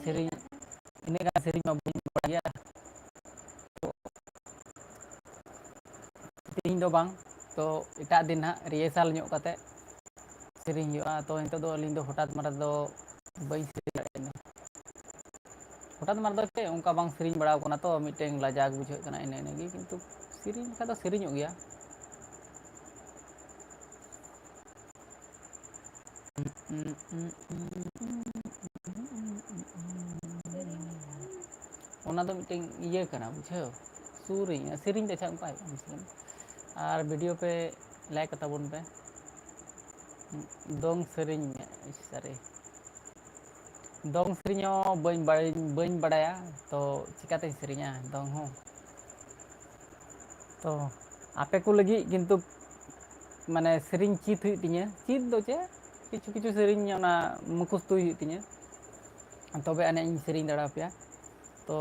ᱥᱮᱨᱮᱧ ᱢᱟ ᱵᱟᱹᱧ ᱵᱟᱲᱟᱭᱟ ᱛᱮᱦᱮᱧ ᱫᱚ ᱵᱟᱝ ᱛᱚ ᱮᱴᱟᱜ ᱫᱤᱱ ᱦᱟᱸᱜ ᱨᱤᱦᱟᱨᱥᱟᱞ ᱧᱚᱜ ᱠᱟᱛᱮ ᱥᱮᱨᱮᱧ ᱦᱩᱭᱩᱜᱼᱟ ᱛᱚ ᱱᱤᱛᱚᱜ ᱫᱚ ᱟᱹᱞᱤᱧ ᱫᱚ ᱦᱚᱴᱟᱛ ᱢᱟᱨᱟ ᱫᱚ ᱵᱟᱹᱧ ᱥᱮᱨᱮᱧ ᱫᱟᱲᱮᱭᱟᱜᱼᱟ हठात मार दो चे उनका बांग सेरिंग बड़ा कोना तो मिटेंग लाजाग बुझे कना इने किंतु सेरिंग का तो सेरिंग गया ᱚᱱᱟ ᱫᱚ ᱢᱤᱫᱴᱮᱱ ᱤᱭᱟᱹ ᱠᱟᱱᱟ ᱵᱩᱡᱷᱟᱹᱣ, ᱥᱮᱨᱮᱧ ᱫᱚ ᱟᱪᱪᱷᱟ ᱚᱱᱠᱟ ᱦᱩᱭᱩᱜᱼᱟ᱾ ᱟᱨ ᱵᱷᱤᱰᱤᱭᱳ ᱯᱮ ᱞᱟᱭᱤᱠ ᱛᱟᱵᱚᱱ ᱯᱮ, ᱫᱚᱝ ᱥᱮᱨᱮᱧ ᱥᱟᱹᱨᱤ ᱫᱚᱝ ᱥᱮᱨᱮᱧ ᱦᱚᱸ ᱵᱟᱹᱧ ᱵᱟᱲᱟᱭᱟ ᱛᱚ ᱪᱤᱠᱟᱹᱛᱤᱧ ᱥᱮᱨᱮᱧᱟ ᱫᱚᱝ ᱦᱚᱸ, ᱛᱚ ᱟᱯᱮ ᱠᱚ ᱞᱟᱹᱜᱤᱫ ᱠᱤᱱᱛᱩ ᱢᱟᱱᱮ ᱥᱮᱨᱮᱧ ᱪᱮᱫ ᱦᱩᱭᱩᱜ ᱛᱤᱧᱟᱹ, ᱪᱮᱫ ᱫᱚ ᱪᱮᱫ ᱠᱤᱪᱷᱩ ᱠᱤᱪᱷᱩ ᱥᱮᱨᱮᱧ ᱚᱱᱟ ᱢᱩᱠᱷᱚᱥᱛᱚ ᱦᱩᱭᱩᱜ ᱛᱤᱧᱟᱹ, ᱛᱚᱵᱮ ᱟᱹᱱᱤᱡ ᱤᱧ ᱥᱮᱨᱮᱧ ᱫᱟᱲᱮ ᱟᱯᱮᱭᱟ᱾ ᱛᱚ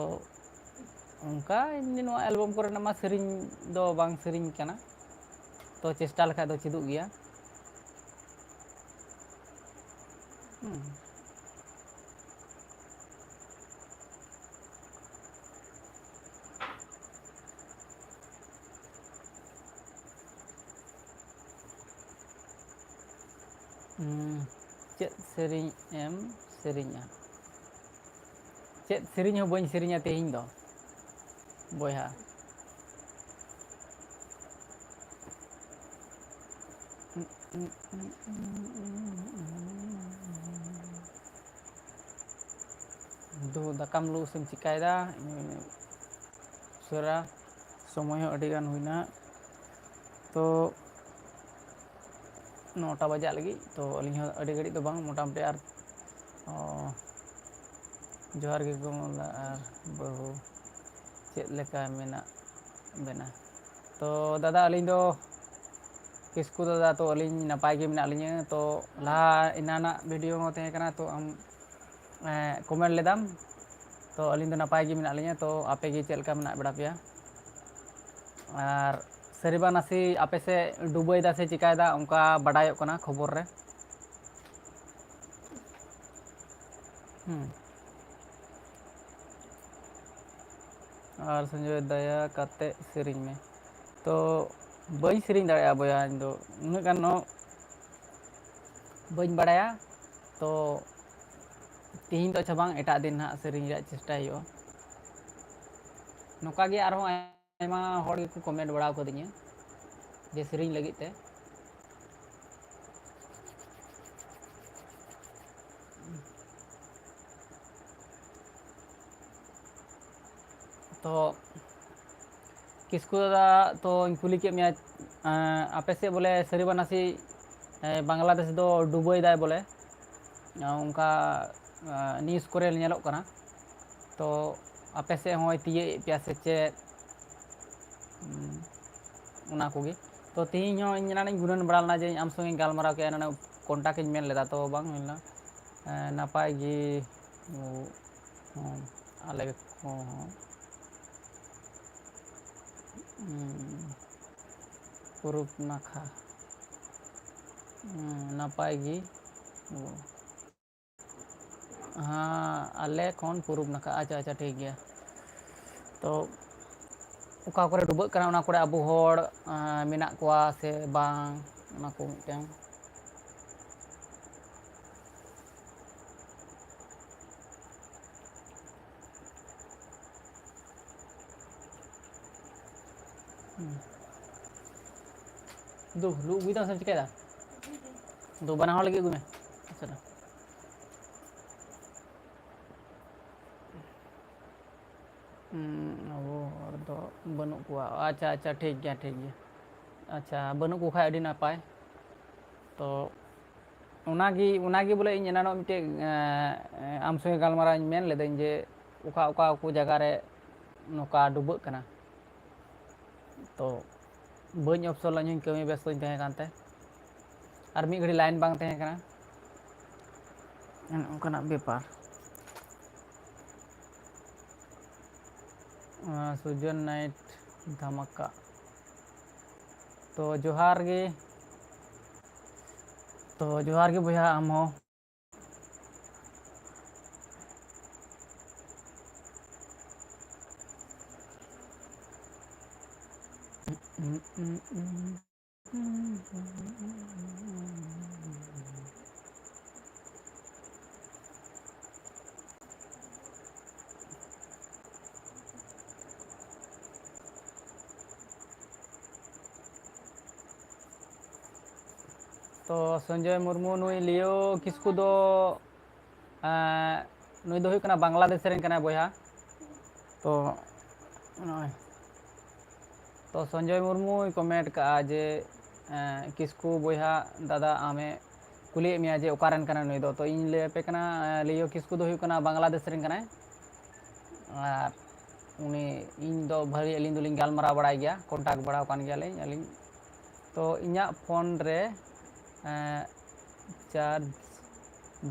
ᱚᱱᱠᱟ ᱮᱢᱱᱤ ᱱᱚᱣᱟ ᱮᱞᱵᱟᱢ ᱠᱚᱨᱮᱱᱟᱜ ᱢᱟ ᱥᱮᱨᱮᱧ ᱫᱚ ᱵᱟᱝ ᱥᱮᱨᱮᱧ ᱠᱟᱱᱟ, ᱛᱚ ᱪᱮᱥᱴᱟ ᱞᱮᱠᱷᱟᱡ ᱫᱚ ᱪᱮᱫᱚᱜ ᱜᱮᱭᱟ᱾ ᱪᱮᱫ ᱥᱮᱨᱮᱧ ᱮᱢ ᱥᱮᱨᱮᱧᱟ? ᱪᱮᱫ ᱥᱮᱨᱮᱧ ᱦᱚᱸ ᱵᱟᱹᱧ ᱥᱮᱨᱮᱧᱟ ᱛᱮᱦᱮᱧ ᱫᱚ ᱵᱚᱭᱦᱟ᱾ ᱫᱩ ᱫᱟᱠᱟᱢ ᱞᱩ ᱥᱮᱢ ᱪᱤᱠᱟᱹᱭᱮᱫᱟ? ᱩᱥᱟᱹᱨᱟ ᱥᱚᱢᱚᱭ ᱦᱚᱸ ᱟᱹᱰᱤᱜᱟᱱ ᱦᱩᱭᱱᱟ, ᱛᱚ 9ᱴᱟ ᱵᱟᱡᱟᱜ ᱞᱟᱹᱜᱤᱫ, ᱛᱚ ᱟᱹᱞᱤᱧ ᱦᱚᱸ ᱟᱹᱰᱤ ᱜᱷᱟᱹᱲᱤᱡ ᱫᱚ ᱵᱟᱝ ᱢᱚᱴᱟᱢᱩᱴᱤ ᱟᱨ ᱡᱚᱦᱟᱨ ᱜᱮ ᱜᱚᱢᱚᱞᱟ ᱟᱨ ᱵᱟᱹᱦᱩ ᱪᱮᱫ ᱞᱮᱠᱟ ᱢᱮᱱᱟᱜ ᱵᱮᱱᱟ? ᱛᱚ ᱫᱟᱫᱟ ᱟᱹᱞᱤᱧ ᱫᱚ ᱠᱤᱥᱠᱩ ᱫᱟᱫᱟ ᱛᱚ ᱟᱹᱞᱤᱧ ᱱᱟᱯᱟᱭ ᱜᱮ ᱢᱮᱱᱟᱜ ᱞᱤᱧᱟᱹ, ᱛᱚ ᱞᱟᱦᱟ ᱮᱱᱟᱱᱟᱜ ᱵᱷᱤᱰᱤᱭᱳ ᱦᱚᱸ ᱛᱟᱦᱮᱸ ᱠᱟᱱᱟ ᱛᱚ ᱟᱢ ᱠᱚᱢᱮᱱᱴ ᱞᱮᱫᱟᱢ, ᱛᱚ ᱟᱹᱞᱤᱧ ᱫᱚ ᱱᱟᱯᱟᱭ ᱜᱮ ᱢᱮᱱᱟᱜ ᱞᱤᱧᱟᱹ, ᱛᱚ ᱟᱯᱮᱜᱮ ᱪᱮᱫ ᱞᱮᱠᱟ ᱢᱮᱱᱟᱜ ᱵᱟᱲᱟ ᱯᱮᱭᱟ? ᱟᱨ ᱥᱟᱹᱨᱤᱵᱟ ᱱᱟᱥᱮ ᱟᱯᱮ ᱥᱮᱫ ᱰᱩᱵᱟᱹᱭᱮᱫᱟ ᱥᱮ ᱪᱤᱠᱟᱹᱭᱮᱫᱟ ᱚᱱᱠᱟ ᱵᱟᱰᱟᱭᱚᱜ ᱠᱟᱱᱟ ᱠᱷᱚᱵᱚᱨ ᱨᱮ᱾ ᱟᱨ ᱥᱚᱧᱡᱚᱭ ᱫᱟᱭᱟ ᱠᱟᱛᱮ ᱥᱮᱨᱮᱧ ᱢᱮ᱾ ᱛᱚ ᱵᱟᱹᱧ ᱥᱮᱨᱮᱧ ᱫᱟᱲᱮᱭᱟᱜᱼᱟ ᱵᱚᱭᱦᱟ ᱤᱧᱫᱚ ᱩᱱᱟᱹᱜ ᱜᱟᱱ ᱦᱚᱸ ᱵᱟᱹᱧ ᱵᱟᱲᱟᱭᱟ, ᱛᱚ ᱛᱮᱦᱤᱧ ᱫᱚ ᱟᱪᱪᱷᱟ ᱵᱟᱝ ᱮᱴᱟᱜ ᱫᱤᱱ ᱦᱟᱸᱜ ᱥᱮᱨᱮᱧ ᱨᱮᱭᱟᱜ ᱪᱮᱥᱴᱟᱭ ᱦᱩᱭᱩᱜᱼᱟ᱾ ᱱᱚᱝᱠᱟ ᱜᱮ ᱟᱨᱦᱚᱸ ᱟᱭᱢᱟ ᱦᱚᱲ ᱜᱮᱠᱚ ᱠᱚᱢᱮᱱᱴ ᱵᱟᱲᱟ ᱠᱟᱣᱫᱤᱧᱟ ᱡᱮ ᱥᱮᱨᱮᱧ ᱞᱟᱹᱜᱤᱫ ᱛᱮ, ᱛᱚ ᱠᱤᱥᱠᱩ ᱫᱟᱫᱟ ᱛᱚᱧ ᱠᱩᱞᱤ ᱠᱮᱫ ᱢᱮᱭᱟ ᱟᱯᱮ ᱥᱮᱫ ᱵᱚᱞᱮ ᱥᱟᱹᱨᱤ ᱱᱟᱥᱮ ᱵᱟᱝᱞᱟᱫᱮᱥ ᱫᱚ ᱰᱩᱵᱟᱹᱭᱮᱫᱟᱭ ᱵᱚᱞᱮ ᱚᱱᱠᱟ ᱱᱤᱭᱩᱡᱽ ᱠᱚᱨᱮ ᱧᱮᱞᱚᱜ ᱠᱟᱱᱟ, ᱛᱚ ᱟᱯᱮ ᱥᱮᱫ ᱦᱚᱸᱭ ᱛᱤᱭᱟᱹᱜᱮᱫ ᱯᱮᱭᱟ ᱥᱮ ᱪᱮᱫ? ᱚᱱᱟ ᱠᱚᱜᱮ, ᱛᱚ ᱛᱮᱦᱤᱧ ᱦᱚᱸ ᱤᱧ ᱮᱱᱟᱱᱤᱧ ᱜᱩᱱᱟᱹᱱ ᱵᱟᱲᱟ ᱞᱮᱱᱟ ᱡᱮ ᱟᱢ ᱥᱚᱸᱜᱮᱧ ᱜᱟᱞᱢᱟᱨᱟᱣ ᱠᱮᱫᱼᱟ, ᱮᱱᱟᱱᱚᱜ ᱠᱚᱱᱴᱟᱠᱴ ᱤᱧ ᱢᱮᱱ ᱞᱮᱫᱟ ᱛᱚ ᱵᱟᱝ ᱦᱩᱭ ᱞᱮᱱᱟ, ᱱᱟᱯᱟᱭ ᱜᱮ ᱟᱞᱮ ᱠᱚᱦᱚᱸ ᱯᱩᱨᱩᱵ ᱱᱟᱠᱷᱟ ᱱᱟᱯᱟᱭ ᱜᱮ, ᱦᱮᱸ ᱟᱞᱮ ᱠᱷᱚᱱ ᱯᱩᱨᱩᱵ ᱱᱟᱠᱷᱟ ᱟᱪᱪᱷᱟ ᱟᱪᱪᱷᱟ ᱴᱷᱤᱠ ᱜᱮᱭᱟ, ᱛᱚ ᱚᱠᱟ ᱠᱚᱨᱮ ᱰᱩᱵᱟᱹᱜ ᱠᱟᱱᱟ ᱚᱱᱟ ᱠᱚᱨᱮ ᱟᱵᱚ ᱦᱚᱲ ᱢᱮᱱᱟᱜ ᱠᱚᱣᱟ ᱥᱮ ᱵᱟᱝ ᱚᱱᱟ ᱠᱚ ᱢᱤᱫᱴᱮᱱ ᱫᱩ ᱞᱩ ᱟᱹᱜᱩᱭᱮᱫᱟᱢ ᱥᱮᱢ ᱪᱤᱠᱟᱹᱭᱮᱫᱟ? ᱫᱩ ᱵᱟᱱᱟ ᱦᱚᱲ ᱞᱟᱹᱜᱤᱫ ᱟᱹᱜᱩᱭ ᱢᱮ᱾ ᱟᱵᱚ ᱦᱚᱲ ᱫᱚ ᱵᱟᱹᱱᱩᱜ ᱠᱚᱣᱟ, ᱟᱪᱪᱷᱟ ᱟᱪᱪᱷᱟ ᱴᱷᱤᱠ ᱜᱮᱭᱟ ᱴᱷᱤᱠ ᱜᱮᱭᱟ, ᱟᱪᱪᱷᱟ ᱵᱟᱹᱱᱩᱜ ᱠᱚ ᱠᱷᱟᱡ ᱟᱹᱰᱤ ᱱᱟᱯᱟᱭ, ᱛᱚ ᱚᱱᱟᱜᱮ ᱵᱚᱞᱮ ᱤᱧ ᱮᱱᱟᱱᱚᱜ ᱢᱤᱫᱴᱮᱡ ᱟᱢ ᱥᱚᱸᱜᱮ ᱜᱟᱞᱢᱟᱨᱟᱣ ᱤᱧ ᱢᱮᱱ ᱞᱤᱫᱟᱹᱧ ᱡᱮ ᱚᱠᱟ ᱚᱠᱟ ᱠᱚ ᱡᱟᱭᱜᱟ ᱨᱮ ᱱᱚᱝᱠᱟ ᱰᱩᱵᱟᱹᱜ ᱠᱟᱱᱟ, ᱛᱚ ᱵᱟᱹᱧ ᱚᱯᱥᱚᱨ ᱞᱮᱱᱟ, ᱤᱧ ᱠᱟᱹᱢᱤ ᱵᱮᱥᱛᱚᱧ ᱛᱟᱦᱮᱸ ᱠᱟᱱᱛᱮ ᱟᱨ ᱢᱤᱫ ᱜᱷᱟᱹᱲᱤᱡ ᱞᱟᱭᱤᱱ ᱵᱟᱝ ᱛᱟᱦᱮᱸ ᱠᱟᱱᱟ, ᱚᱱᱠᱟᱱᱟᱜ ᱵᱮᱯᱟᱨ ᱥᱩᱡᱚᱱ ᱱᱟᱭᱤᱴ ᱫᱷᱟᱢᱟᱠᱟ, ᱛᱚ ᱡᱚᱦᱟᱨ ᱜᱮ, ᱛᱚ ᱡᱚᱦᱟᱨ ᱜᱮ ᱵᱚᱭᱦᱟ ᱟᱢ ᱦᱚᱸ, ᱛᱚ ᱥᱚᱧᱡᱚᱭ ᱢᱩᱨᱢᱩ ᱱᱩᱭ ᱞᱤᱭᱳ ᱠᱤᱥᱠᱩ ᱫᱚ ᱱᱩᱭ ᱫᱚ ᱦᱩᱭᱩᱜ ᱠᱟᱱᱟ ᱵᱟᱝᱞᱟᱫᱮᱥ ᱨᱮᱱ ᱠᱟᱱᱟᱭ ᱵᱚᱭᱦᱟ, तो नॉय तो संजय मुर्मू कमेंट का जे किसकू बोया दादा आमे कुली मिया जे ओकारेन कना नुई दो तो इन ले पे कना लियो किसकू दो हुई कना बांग्लादेश रेन कना और उनी इन दो भरी अलिंग दुलिंग गालमाराव बड़ाय गया कॉन्टैक्ट बड़ाव कान गया ले अलिंग तो इन्या फोन रे चार्ज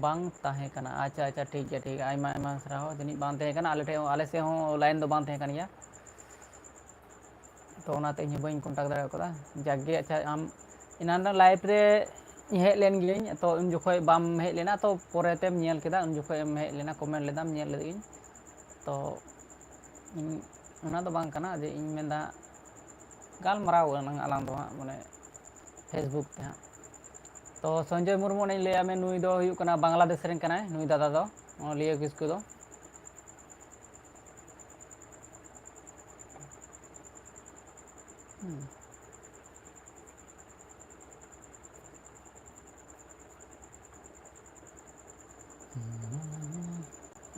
बांग ताहे कना अच्छा अच्छा ठीक है आयमा आयमा सराहो जनी बांग ताहे कना आले से हो लाइन दो बांग ताहे कन गया तो ओनाते इन बई कॉन्टैक्ट दाड़ा कदा जागे अच्छा आम इनान लाइव रे हेज लेन गियኝ तो उन जोखय बाम हेज लेना तो पोरेतेम नेल केदा उन जोखय एम हेज लेना कमेंट लेदाम नेल लेदिन तो इन ओना दो बांग कना जे इन मेंदा गालमाराव आलांग दो माने फेसबुक ते हाँ तो संजय मुर्मू ने लिया में नुई दो हुई कना बांग्लादेश रेन कना नुई दादा दो लियो किसकू दो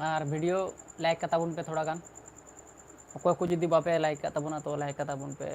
और वीडियो लाइक कताबुन पे थोड़ा गान अकोय को जुदी बापे लाइक कताबुना तो लाइक कताबुन पे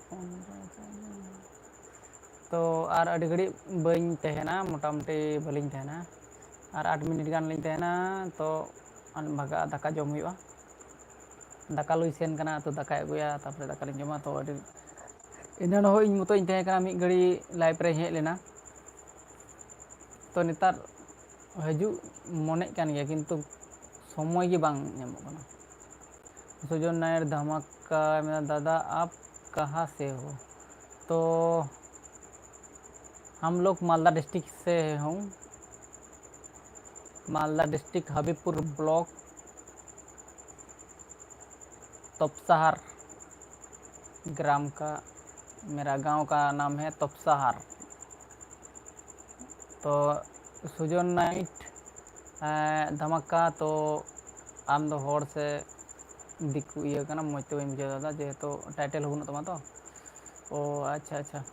फोन तो और अड़ी घड़ी बई तहना मोटामुटी भलिंग तहना और 8 मिनट गान लिंग तहना तो भागा दाका जम हुआ दाका लुई सेन कना तो दाका अगुया तापर दाका लिंग जमा तो अड़ी इनान हो इन मतो इन तहे कना मिद घड़ी लाइव रे हेज लेना तो नेतार हजू मने कान गया किंतु समय की बांग ᱧᱟᱢᱚᱜ कना सुजन नायर धमाका मेरा दादा आप कहाँ से हो तो हम लोग मालदा डिस्ट्रिक्ट से हूँ मालदा डिस्ट्रिक्ट हबीबपुर ब्लॉक तपसाहार ग्राम का मेरा गांव का नाम है तपसाहार तो सुजन नाइट धमाका तो आम दो होड़ से दिकू ये कना मजते बी बुझे दादा जेहेतु टाइटल हो तमा तो ओ अच्छा अच्छा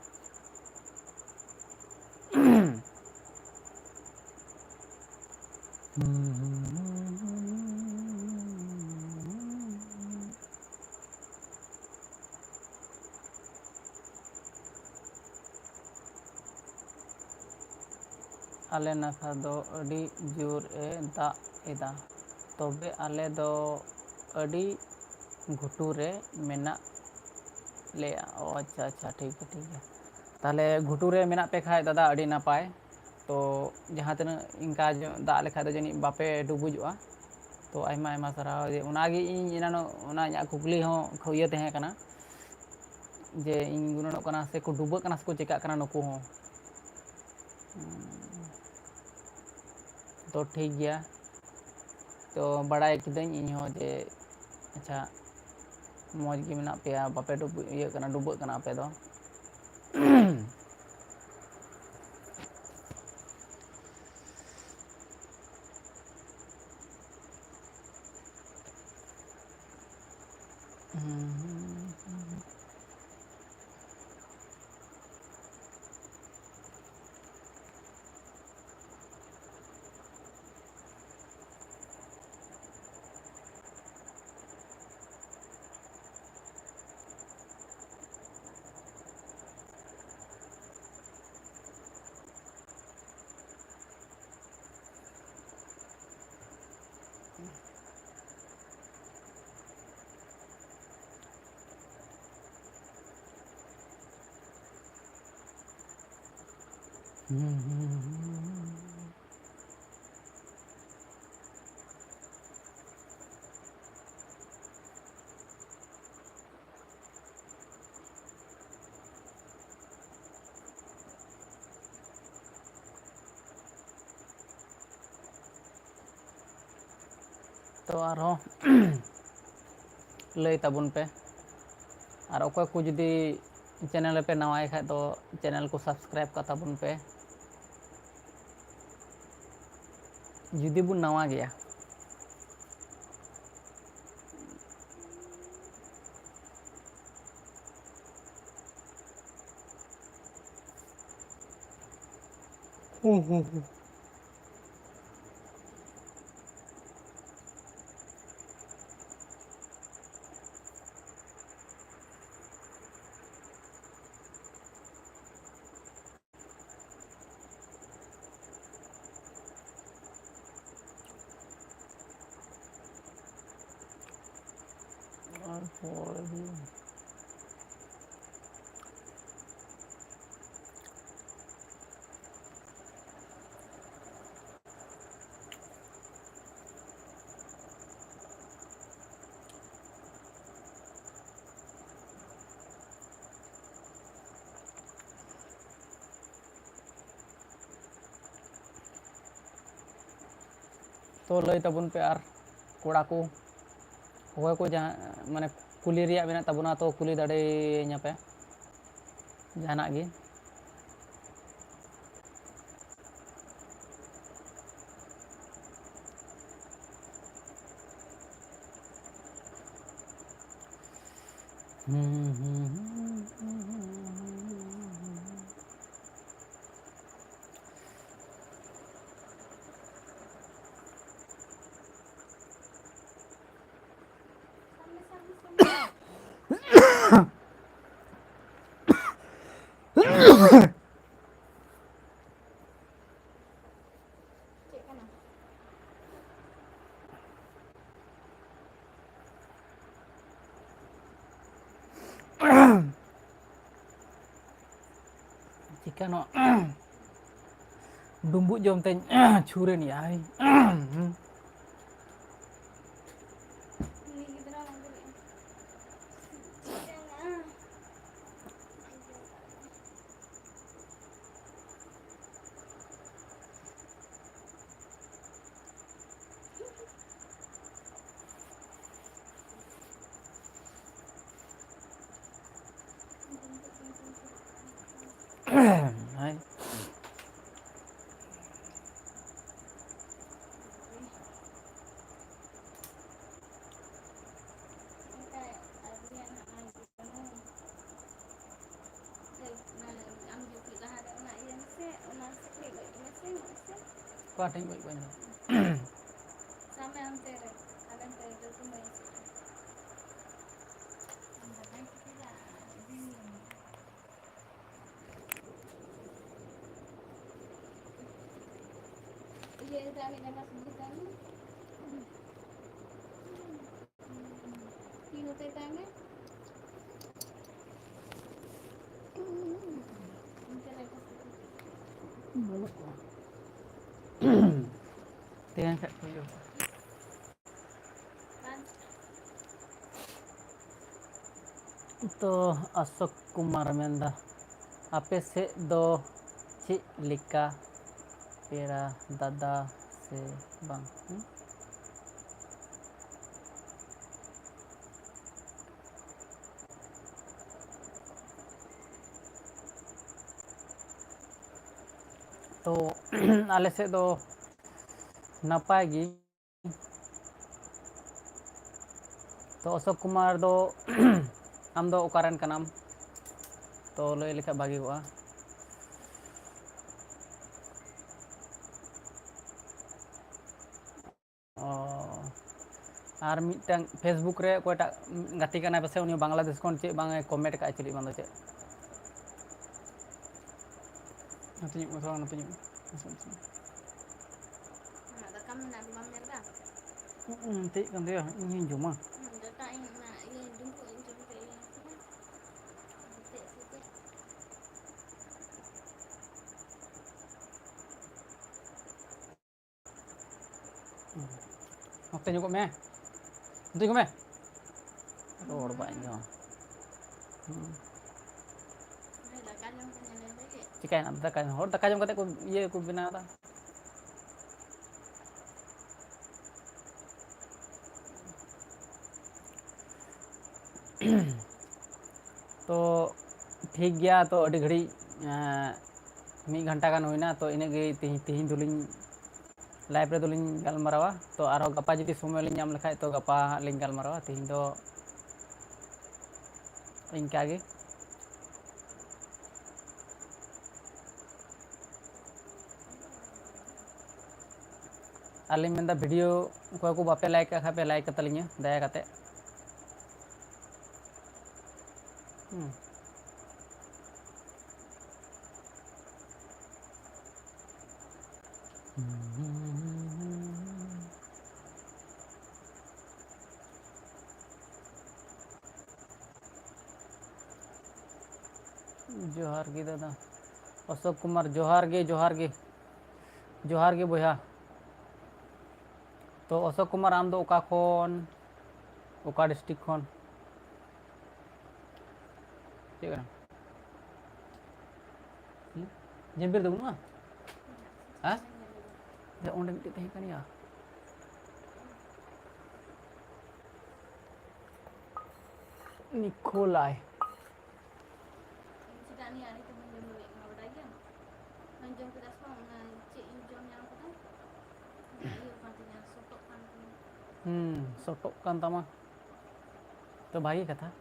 आले नाखा दो अड़ी जोर ए दा एदा तबे आले दो अड़ी घुटू रे मेना ले ओ अच्छा अच्छा ठीक है ताले घुटू रे मेना पे खाय दादा अड़ी नापाय तो जहाँ तना इनका दा लेखा दो जनी बापे डुबुजुआ तो आयमा आयमा सराव जे उनागी इन इनानो उना इᱧᱟᱹᱜ कुकली हो खइया तहे कना जे इन गुननो कना से को डुबा कना से को चिका कना नुकु हो तो ठीक गया तो बड़ाई किदኝ इन हो जे अच्छा मौज गी मेना पेया बापे डुब ये कना डुबा कना पे दो तो आरो लय ताबुन पे और अकोय को जुदी चैनल पे नवाय खाय तो चैनल को सब्सक्राइब का ताबुन पे जुदी बुन नवा गया तो लय तबुन पे आर कोड़ा को अकोय को जहाँ माने कुली रिया मेना तबुना तो कुली दाड़े पे जहानाक गे Cek kana. jika no dumbuk jom teng churen yai Ni gidra nang dili. Cek kana. hai ko ating baik banyak Sama yang tere, akan tere itu kembali. Iya, itu amin apa sebutan? Tino tetangga? Tiang kat tuyo Kan? तो अशोक कुमार मेंदा आपे से दो ची लिका पेरा दादा से bang तो आले से दो नपाय गी तो अशोक कुमार दो आम दो ओकारेन कनाम तो लय लेखा भागी हुआ और मिटन फेसबुक रे कोटा गति कना पासे उनी बांग्लादेश कोन चे बांगे कमेंट का चली बांदो चे नतनी मथरा नतनी Ada kamu nak di mamer dah? ते कंदे इन जुमा Data ini nak ini jumpa ini jumpa ini. Betul betul. Waktu nyukuk me itu nyukuk me road banyak Dah kan yang punya lagi. Chicken अब तक और तक जम कते को ये को बिना था तो ठीक गया तो अड़ी घड़ी मीड घंटा गान होना तो इनगे तीन दुलिंग लाइव रे दुलिंग गलमारावा तो आरो गपा जुदी समय लिंग नाम लेखाय तो गपा लिंग गलमारावा तीन दो इनका गे आलिंग मेंदा वीडियो कोई को बापे लाइक का पे लाइक कतलिंग दया कते जोहार गे दादा अशोक कुमार जोहार गे बोया तो अशोक कुमार आम दो ओका खोन ओका डिस्ट्रिक्ट खोन ठीक है जिम्बिर दो ना हाँ ये ओंडे मिट्टी तहीं कनिया निकोलाई sotok kan tama तो भाई कथा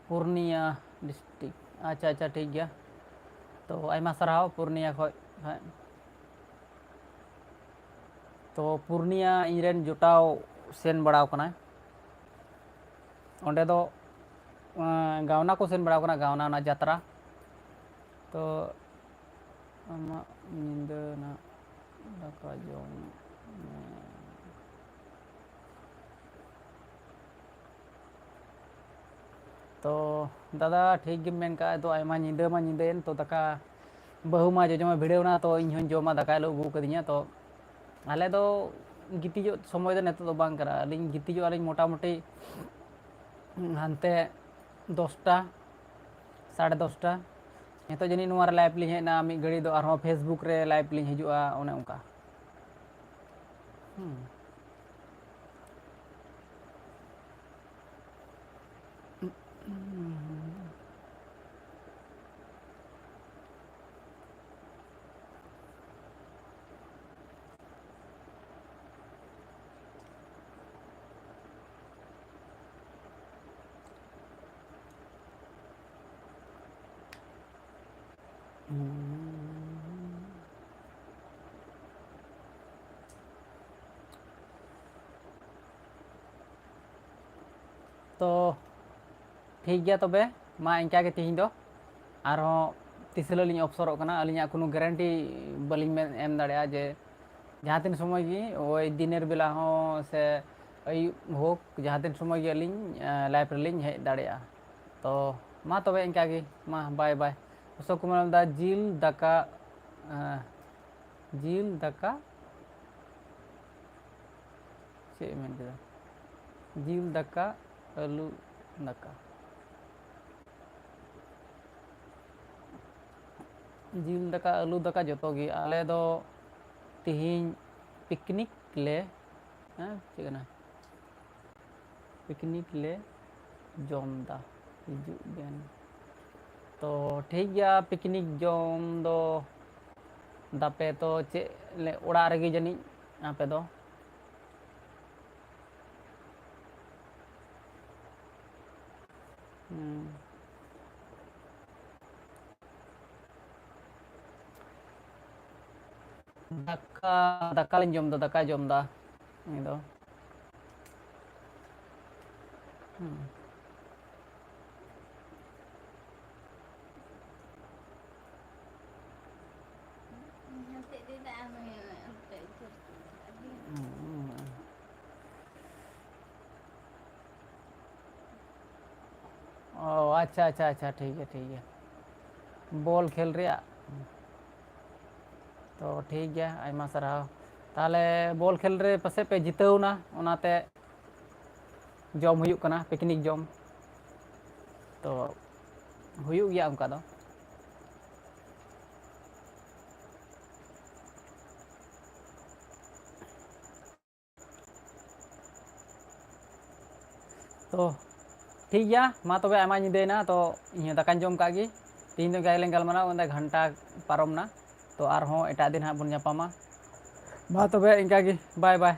पूर्णिया डिस्ट्रिक्ट अच्छा अच्छा ठीक गया तो आयमा सराव पूर्णिया खो तो पूर्णिया इनरेन जुटाव सेन बड़ाव कना ओंडे दो गावना को सेन बड़ाव कना गावना ना जात्रा तो आमा निंदा ना दाका जम तो दादा ठीक गे मेन का तो आयमा निंदा मा निंदेन तो दाका बहु मा जमा भिड़ेवना तो इन हन जमा दाका लो गु कदिया तो आले दो गितिजो समय दो नेतो दो बांग करा अलिंग गितिजो अलिंग मोटामुटी हानते 10टा 10:30 नेतो जनी नोर लाइव लिंग हेना मी घड़ी दो आरो फेसबुक रे लाइव लिंग हिजुआ ओने उनका तो ठीक गया तबे मा इनका के तिहिं दो आरो तिसलो लिंग अवसर कना अलिंगा कोनो गारंटी बलिंग में एम दाड़े जे जहाँ तीन समय की ओई दिनेर बेला हो से अयुब होक जहाँ तीन समय की अलिंग लाइव लिंग हेज दाड़े तो मा तबे इनका की मा बाय बाय अशोक कुमार दा जिल दाका चे मेन केदा जिल दाका आलू दाका जिल दाका आलू दाका जोतो गी आले दो तिहिं पिकनिक ले चेकना पिकनिक ले जमदा हिजु बेन तो ठीक गया पिकनिक जम दो दापे तो चे ले ओड़ा रेगी जनी आपे दो दाका लिंग जम दा ini do oh अच्छा अच्छा अच्छा ठीक है बॉल खेल रिया तो ठीक है आयमा साराव ताले बॉल खेल रे पसे पे जितौना ओनाते जम हुयुक कना पिकनिक जम तो हुयुक गया उनका दो तो ठीक गया मा तबे आयमा निदेना तो इन दाकान जम कागी तीन दिन गायलें गलमाना ओंदे घंटा पारमना तो आरहों एटा दिन हां बन ᱧᱟᱯᱟᱢᱟ मा तबे इनका बाय बाय